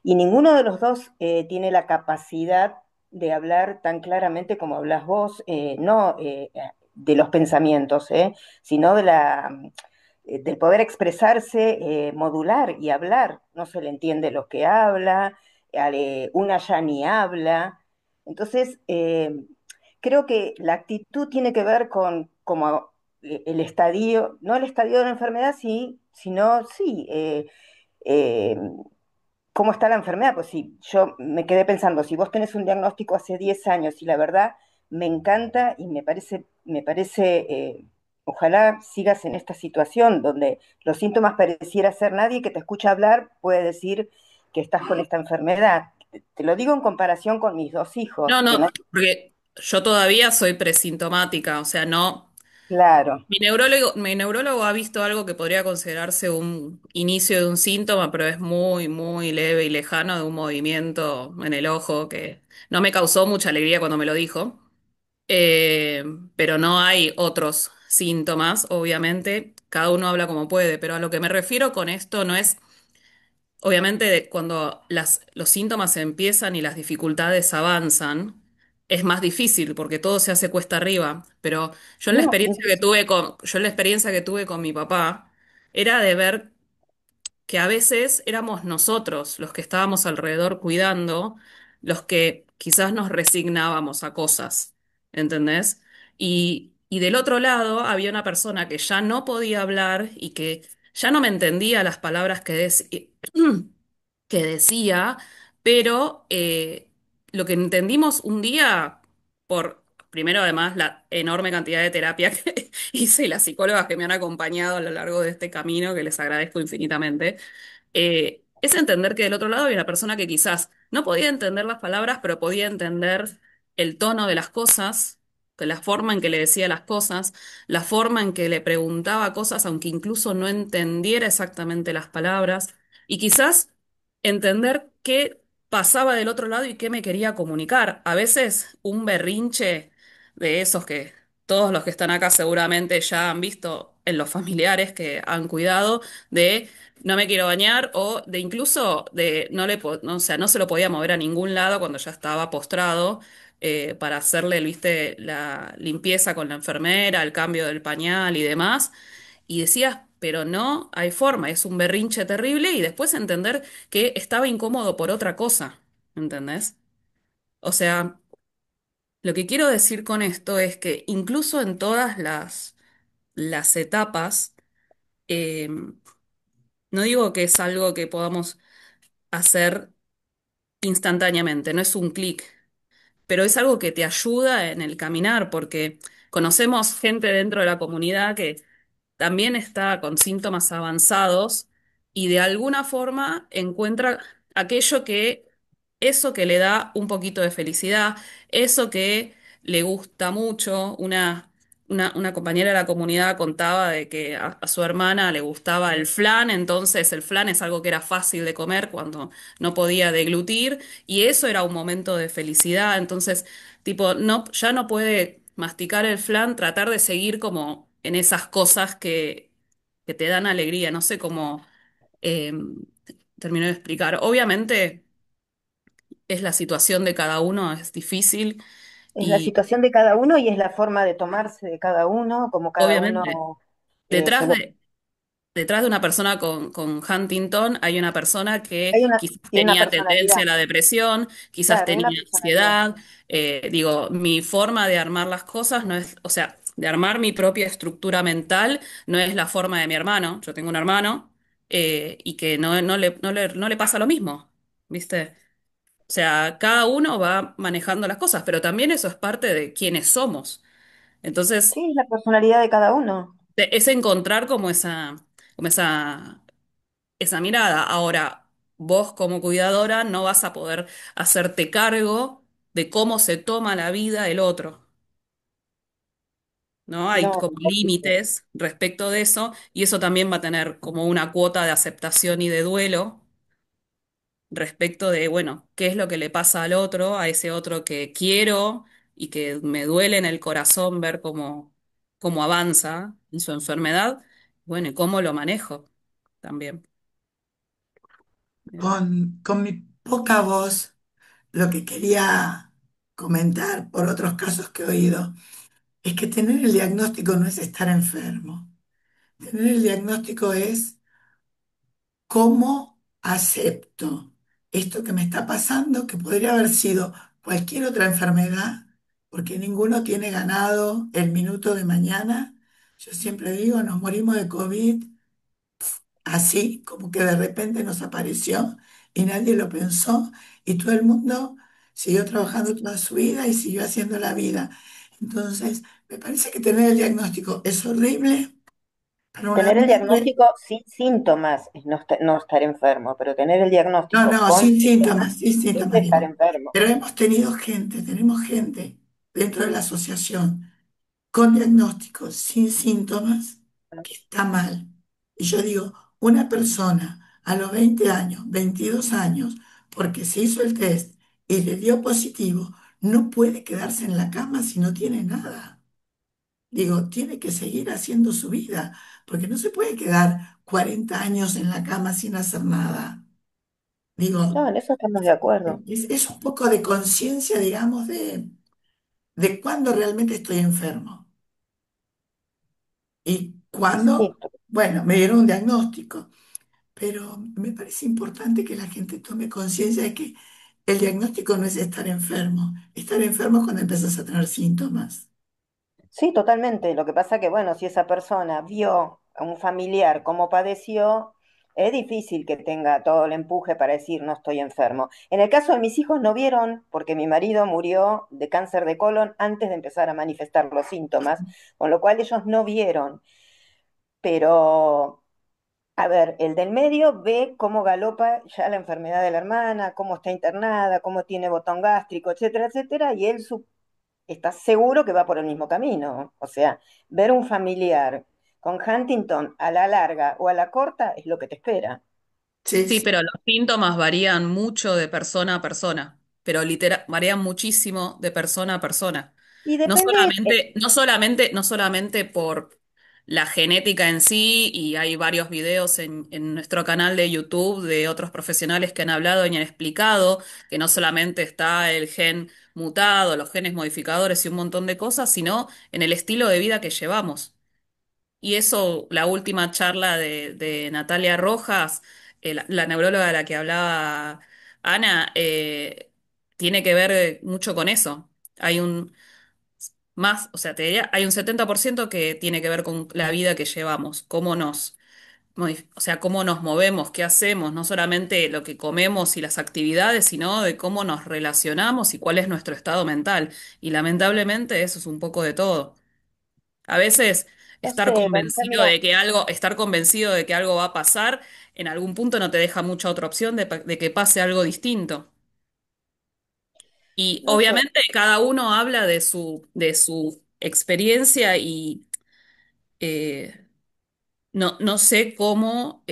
Y ninguno de los dos tiene la capacidad de hablar tan claramente como hablas vos, no de los pensamientos, sino del poder expresarse, modular y hablar. No se le entiende lo que habla, una ya ni habla. Entonces, creo que la actitud tiene que ver con como el estadio, no el estadio de la enfermedad, sí, sino sí, eh, cómo está la enfermedad. Pues sí, yo me quedé pensando, si vos tenés un diagnóstico hace 10 años y la verdad me encanta y me parece ojalá sigas en esta situación donde los síntomas pareciera ser nadie que te escucha hablar puede decir que estás con esta enfermedad. Te lo digo en comparación con mis dos No, hijos, que no, no, porque yo todavía soy presintomática, o sea, no. claro. Mi neurólogo ha visto algo que podría considerarse un inicio de un síntoma, pero es muy, muy leve y lejano de un movimiento en el ojo que no me causó mucha alegría cuando me lo dijo. Eh, pero no hay otros síntomas, obviamente. Cada uno habla como puede, pero a lo que me refiero con esto no es, obviamente, cuando los síntomas empiezan y las dificultades avanzan. es más difícil porque todo se hace cuesta arriba. Pero No, yo en la experiencia que tuve con mi papá, era de ver que a veces éramos nosotros los que estábamos alrededor cuidando, los que quizás nos resignábamos a cosas, ¿entendés? Y del otro lado había una persona que ya no podía hablar y que ya no me entendía las palabras que decía, pero lo que entendimos un día, por primero además la enorme cantidad de terapia que hice y las psicólogas que me han acompañado a lo largo de este camino, que les agradezco infinitamente, es entender que del otro lado había una persona que quizás no podía entender las palabras, pero podía entender el tono de las cosas, que la forma en que le decía las cosas, la forma en que le preguntaba cosas, aunque incluso no entendiera exactamente las palabras, y quizás entender qué pasaba del otro lado y qué me quería comunicar. A veces un berrinche de esos que todos los que están acá seguramente ya han visto en los familiares que han cuidado, de no me quiero bañar, o de incluso de no, o sea, no se lo podía mover a ningún lado cuando ya estaba postrado, para hacerle, viste, la limpieza con la enfermera, el cambio del pañal y demás. Y decías, pero no hay forma, es un berrinche terrible, y después entender que estaba incómodo por otra cosa, ¿entendés? O sea, lo que quiero decir con esto es que incluso en todas las etapas, eh, no digo que es algo que podamos hacer instantáneamente, no es un clic, pero es algo que te ayuda en el caminar, porque conocemos gente dentro de la comunidad que también está con síntomas avanzados y de alguna forma encuentra aquello que, eso que le da un poquito de felicidad, eso que le gusta mucho. Una compañera de la comunidad contaba de que a su hermana le gustaba el flan, entonces el flan es algo que era fácil de comer cuando no podía deglutir, y eso era un momento de felicidad. Entonces, tipo, no, ya no puede masticar el flan, tratar de seguir como en esas cosas que te dan alegría. No sé cómo eh, termino de explicar. Obviamente es la situación de cada uno, es difícil, es la y situación de cada uno y es la forma de tomarse de cada uno, como cada obviamente uno se detrás lo... detrás de una persona con Huntington hay una persona que quizás Tiene una tenía tendencia personalidad, a la depresión, quizás claro, una tenía personalidad. ansiedad. Digo, mi forma de armar las cosas no es, o sea, de armar mi propia estructura mental no es la forma de mi hermano. Yo tengo un hermano, y que no le pasa lo mismo, ¿viste? O sea, cada uno va manejando las cosas, pero también eso es parte de quienes somos. Entonces, Sí, es la personalidad de cada uno. es encontrar como esa mirada. Ahora, vos como cuidadora no vas a poder hacerte cargo de cómo se toma la vida del otro, ¿no? Hay No, como lógico. límites respecto de eso, y eso también va a tener como una cuota de aceptación y de duelo respecto de, bueno, qué es lo que le pasa al otro, a ese otro que quiero y que me duele en el corazón ver cómo avanza en su enfermedad, bueno, y cómo lo manejo también. Bien. Con mi poca voz, lo que quería comentar por otros casos que he oído es que tener el diagnóstico no es estar enfermo. Tener el diagnóstico es cómo acepto esto que me está pasando, que podría haber sido cualquier otra enfermedad, porque ninguno tiene ganado el minuto de mañana. Yo siempre digo, nos morimos de COVID así, como que de repente nos apareció y nadie lo pensó y todo el mundo siguió trabajando toda su vida y siguió haciendo la vida. Entonces, me parece que tener el diagnóstico es horrible, pero una Tener el vez que... diagnóstico sin síntomas es no estar enfermo, pero tener el No, diagnóstico no, con síntomas sin es síntomas, estar digo. enfermo. Pero hemos tenido gente, tenemos gente dentro de la asociación con diagnóstico sin síntomas que está mal. Y yo digo, una persona a los 20 años, 22 años, porque se hizo el test y le dio positivo, no puede quedarse en la cama si no tiene nada. Digo, tiene que seguir haciendo su vida, porque no se puede quedar 40 años en la cama sin hacer nada. Digo, No, en eso estamos de acuerdo. es un poco de conciencia, digamos, de cuándo realmente estoy enfermo y Sí, cuándo, bueno, me dieron un diagnóstico, pero me parece importante que la gente tome conciencia de que el diagnóstico no es estar enfermo. Estar enfermo es cuando empiezas a tener síntomas. sí, totalmente. Lo que pasa que, bueno, si esa persona vio a un familiar cómo padeció, es difícil que tenga todo el empuje para decir no estoy enfermo. En el caso de mis hijos no vieron, porque mi marido murió de cáncer de colon antes de empezar a manifestar los síntomas, con lo cual ellos no vieron. Pero, a ver, el del medio ve cómo galopa ya la enfermedad de la hermana, cómo está internada, cómo tiene botón gástrico, etcétera, etcétera, y él estás seguro que va por el mismo camino. O sea, ver un familiar con Huntington a la larga o a la corta es lo que te espera. Sí, Sí, pero los síntomas varían mucho de persona a persona, pero literal, varían muchísimo de persona a persona. Y No depende, solamente, no solamente, no solamente por la genética en sí, y hay varios videos en nuestro canal de YouTube de otros profesionales que han hablado y han explicado que no solamente está el gen mutado, los genes modificadores y un montón de cosas, sino en el estilo de vida que llevamos. Y eso, la última charla de Natalia Rojas, la neuróloga de la que hablaba Ana, tiene que ver mucho con eso. Hay un más, o sea, te diría, hay un 70% que tiene que ver con la vida que llevamos, cómo nos, o sea, cómo nos movemos, qué hacemos, no solamente lo que comemos y las actividades, sino de cómo nos relacionamos y cuál es nuestro estado mental. Y lamentablemente eso es un poco de todo. A veces no sé, Marisa, mira, estar convencido de que algo va a pasar, en algún punto no te deja mucha otra opción de que pase algo distinto. Y no sé, obviamente cada uno habla de su experiencia y eh, no sé cómo,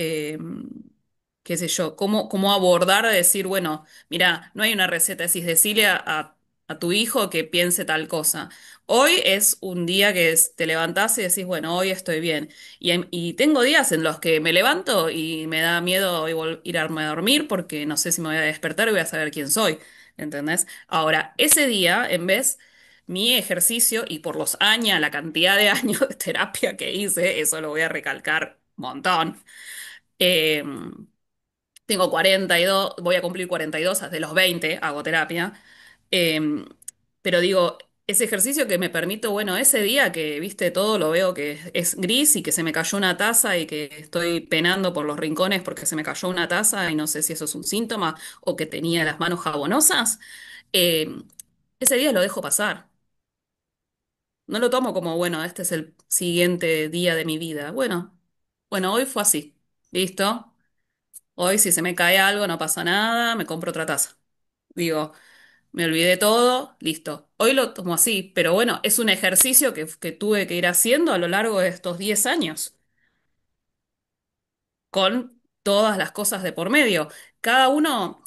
qué sé yo, cómo abordar, decir, bueno, mira, no hay una receta, decís, decirle a tu hijo que piense tal cosa. Hoy es un día que te levantás y decís, bueno, hoy estoy bien. Y tengo días en los que me levanto y me da miedo irme a dormir porque no sé si me voy a despertar y voy a saber quién soy. ¿Entendés? Ahora, ese día, en vez mi ejercicio y por los años, la cantidad de años de terapia que hice, eso lo voy a recalcar un montón. Eh, tengo 42, voy a cumplir 42, desde los 20 hago terapia. Eh, pero digo, ese ejercicio que me permito, bueno, ese día que, viste, todo lo veo que es gris y que se me cayó una taza y que estoy penando por los rincones porque se me cayó una taza y no sé si eso es un síntoma o que tenía las manos jabonosas, eh, ese día lo dejo pasar. No lo tomo como, bueno, este es el siguiente día de mi vida. Bueno, hoy fue así. ¿Listo? Hoy si se me cae algo no pasa nada, me compro otra taza. Digo, me olvidé todo, listo. Hoy lo tomo así, pero bueno, es un ejercicio que tuve que ir haciendo a lo largo de estos 10 años, con todas las cosas de por medio. Cada uno,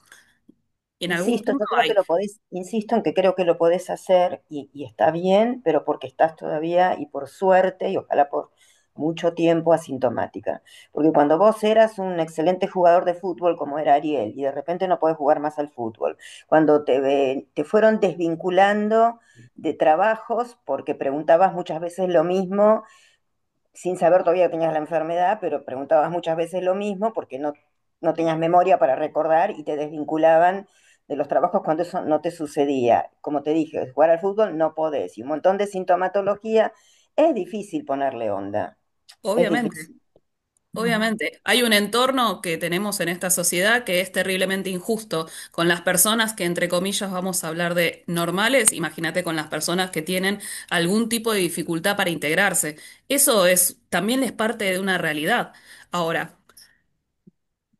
en algún insisto, punto yo creo que hay. lo podés, insisto en que creo que lo podés hacer y está bien, pero porque estás todavía y por suerte y ojalá por mucho tiempo asintomática. Porque cuando vos eras un excelente jugador de fútbol como era Ariel y de repente no podés jugar más al fútbol, cuando te fueron desvinculando de trabajos porque preguntabas muchas veces lo mismo sin saber todavía que tenías la enfermedad, pero preguntabas muchas veces lo mismo porque no tenías memoria para recordar y te desvinculaban de los trabajos cuando eso no te sucedía. Como te dije, jugar al fútbol no podés y un montón de sintomatología, es difícil ponerle onda, es Obviamente. difícil. Obviamente, hay un entorno que tenemos en esta sociedad que es terriblemente injusto con las personas que, entre comillas, vamos a hablar de normales, imagínate con las personas que tienen algún tipo de dificultad para integrarse. Eso es, también es parte de una realidad. Ahora,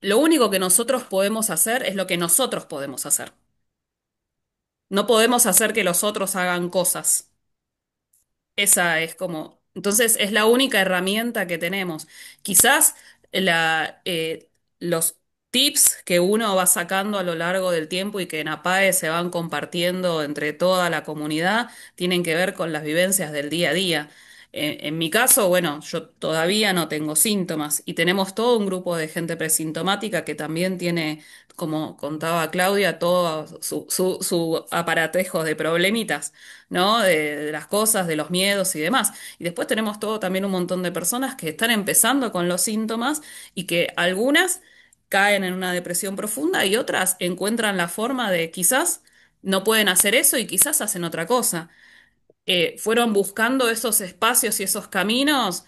lo único que nosotros podemos hacer es lo que nosotros podemos hacer. No podemos hacer que los otros hagan cosas. Esa es como, entonces es la única herramienta que tenemos. Quizás los tips que uno va sacando a lo largo del tiempo y que en APAE se van compartiendo entre toda la comunidad tienen que ver con las vivencias del día a día. En mi caso, bueno, yo todavía no tengo síntomas y tenemos todo un grupo de gente presintomática que también tiene como contaba Claudia, todo su aparatejo de problemitas, ¿no? De las cosas, de los miedos y demás. Y después tenemos todo también un montón de personas que están empezando con los síntomas y que algunas caen en una depresión profunda y otras encuentran la forma de quizás no pueden hacer eso y quizás hacen otra cosa. Fueron buscando esos espacios y esos caminos.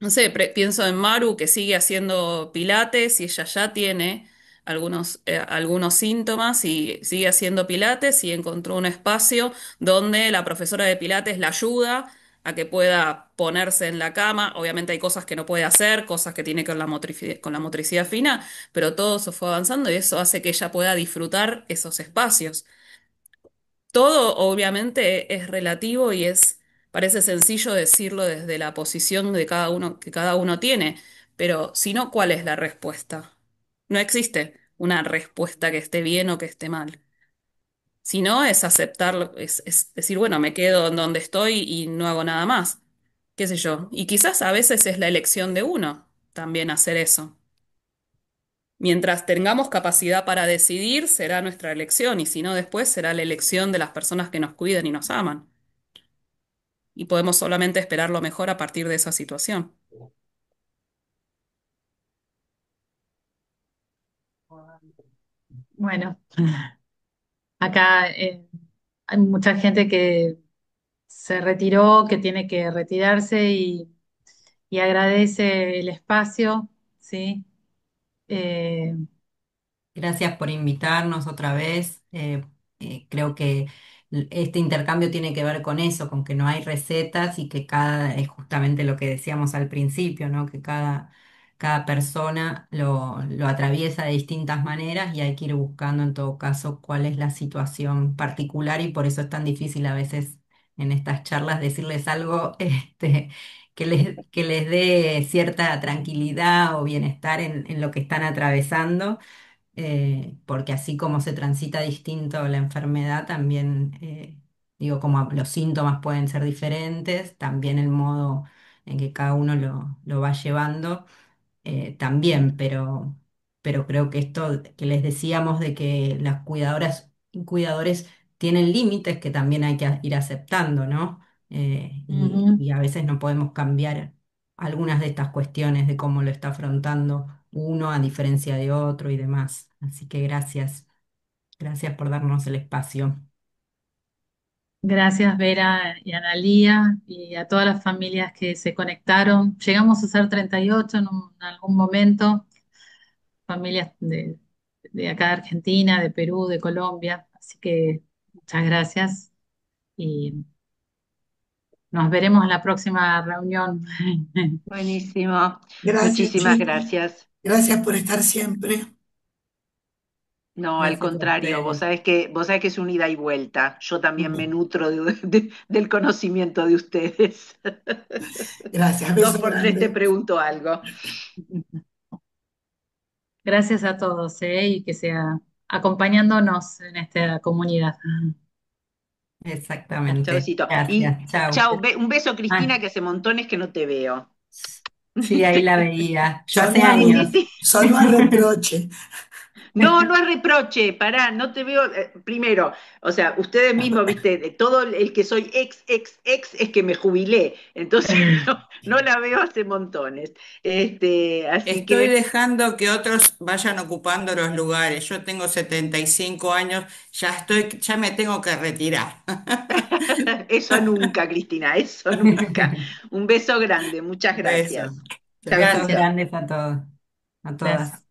No sé, pienso en Maru que sigue haciendo pilates y ella ya tiene algunos síntomas y sigue haciendo pilates y encontró un espacio donde la profesora de pilates la ayuda a que pueda ponerse en la cama. Obviamente hay cosas que no puede hacer, cosas que tiene que ver con la motricidad fina, pero todo eso fue avanzando y eso hace que ella pueda disfrutar esos espacios. Todo obviamente es relativo y parece sencillo decirlo desde la posición de cada uno que cada uno tiene, pero si no, ¿cuál es la respuesta? No existe una respuesta que esté bien o que esté mal. Si no, es aceptarlo, es decir, bueno, me quedo en donde estoy y no hago nada más. ¿Qué sé yo? Y quizás a veces es la elección de uno también hacer eso. Mientras tengamos capacidad para decidir, será nuestra elección, y si no, después será la elección de las personas que nos cuidan y nos aman. Y podemos solamente esperar lo mejor a partir de esa situación. Bueno, acá hay mucha gente que se retiró, que tiene que retirarse y agradece el espacio, ¿sí? Eh, Gracias por invitarnos otra vez. Creo que este intercambio tiene que ver con eso, con que no hay recetas y que es justamente lo que decíamos al principio, ¿no? Que cada persona lo atraviesa de distintas maneras y hay que ir buscando en todo caso cuál es la situación particular y por eso es tan difícil a veces en estas charlas decirles algo, que les dé cierta tranquilidad o bienestar en lo que están atravesando, porque así como se transita distinto la enfermedad, también, digo, como los síntomas pueden ser diferentes, también el modo en que cada uno lo va llevando, también, pero creo que esto que les decíamos de que las cuidadoras y cuidadores tienen límites que también hay que ir aceptando, ¿no? ujú. Y a veces no podemos cambiar algunas de estas cuestiones de cómo lo está afrontando uno a diferencia de otro y demás. Así que gracias por darnos el espacio. Gracias, Vera y Analía, y a todas las familias que se conectaron. Llegamos a ser 38 en algún momento, familias de acá de Argentina, de Perú, de Colombia. Así que muchas gracias y nos veremos en la próxima reunión. Buenísimo. Gracias, Muchísimas chicos. gracias. Gracias por estar siempre. No, al Gracias a contrario, ustedes. vos sabés que es un ida y vuelta. Yo también me nutro del conocimiento de ustedes. Gracias, Dos beso por tres te grande. pregunto algo. Gracias a todos, y que sea acompañándonos en esta comunidad. Exactamente. Chaucito. Y Gracias. Chao. chau, un beso, Cristina, Ah, que hace montones que no te veo. sí, ahí la veía. Yo hace Sonó a, Sí, sí, años. sí. sonó a reproche. No, no es reproche, pará, no te veo. Primero, o sea, ustedes mismos, viste, de todo el que soy ex, es que me jubilé, entonces no la veo hace montones. Así Estoy que dejando que otros vayan ocupando los lugares. Yo tengo 75 años, ya me tengo que retirar. eso nunca, Cristina, eso nunca. Un beso grande, muchas Beso. gracias. Chao, Besos chao. Gracias, grandes a todos, a gracias. todas.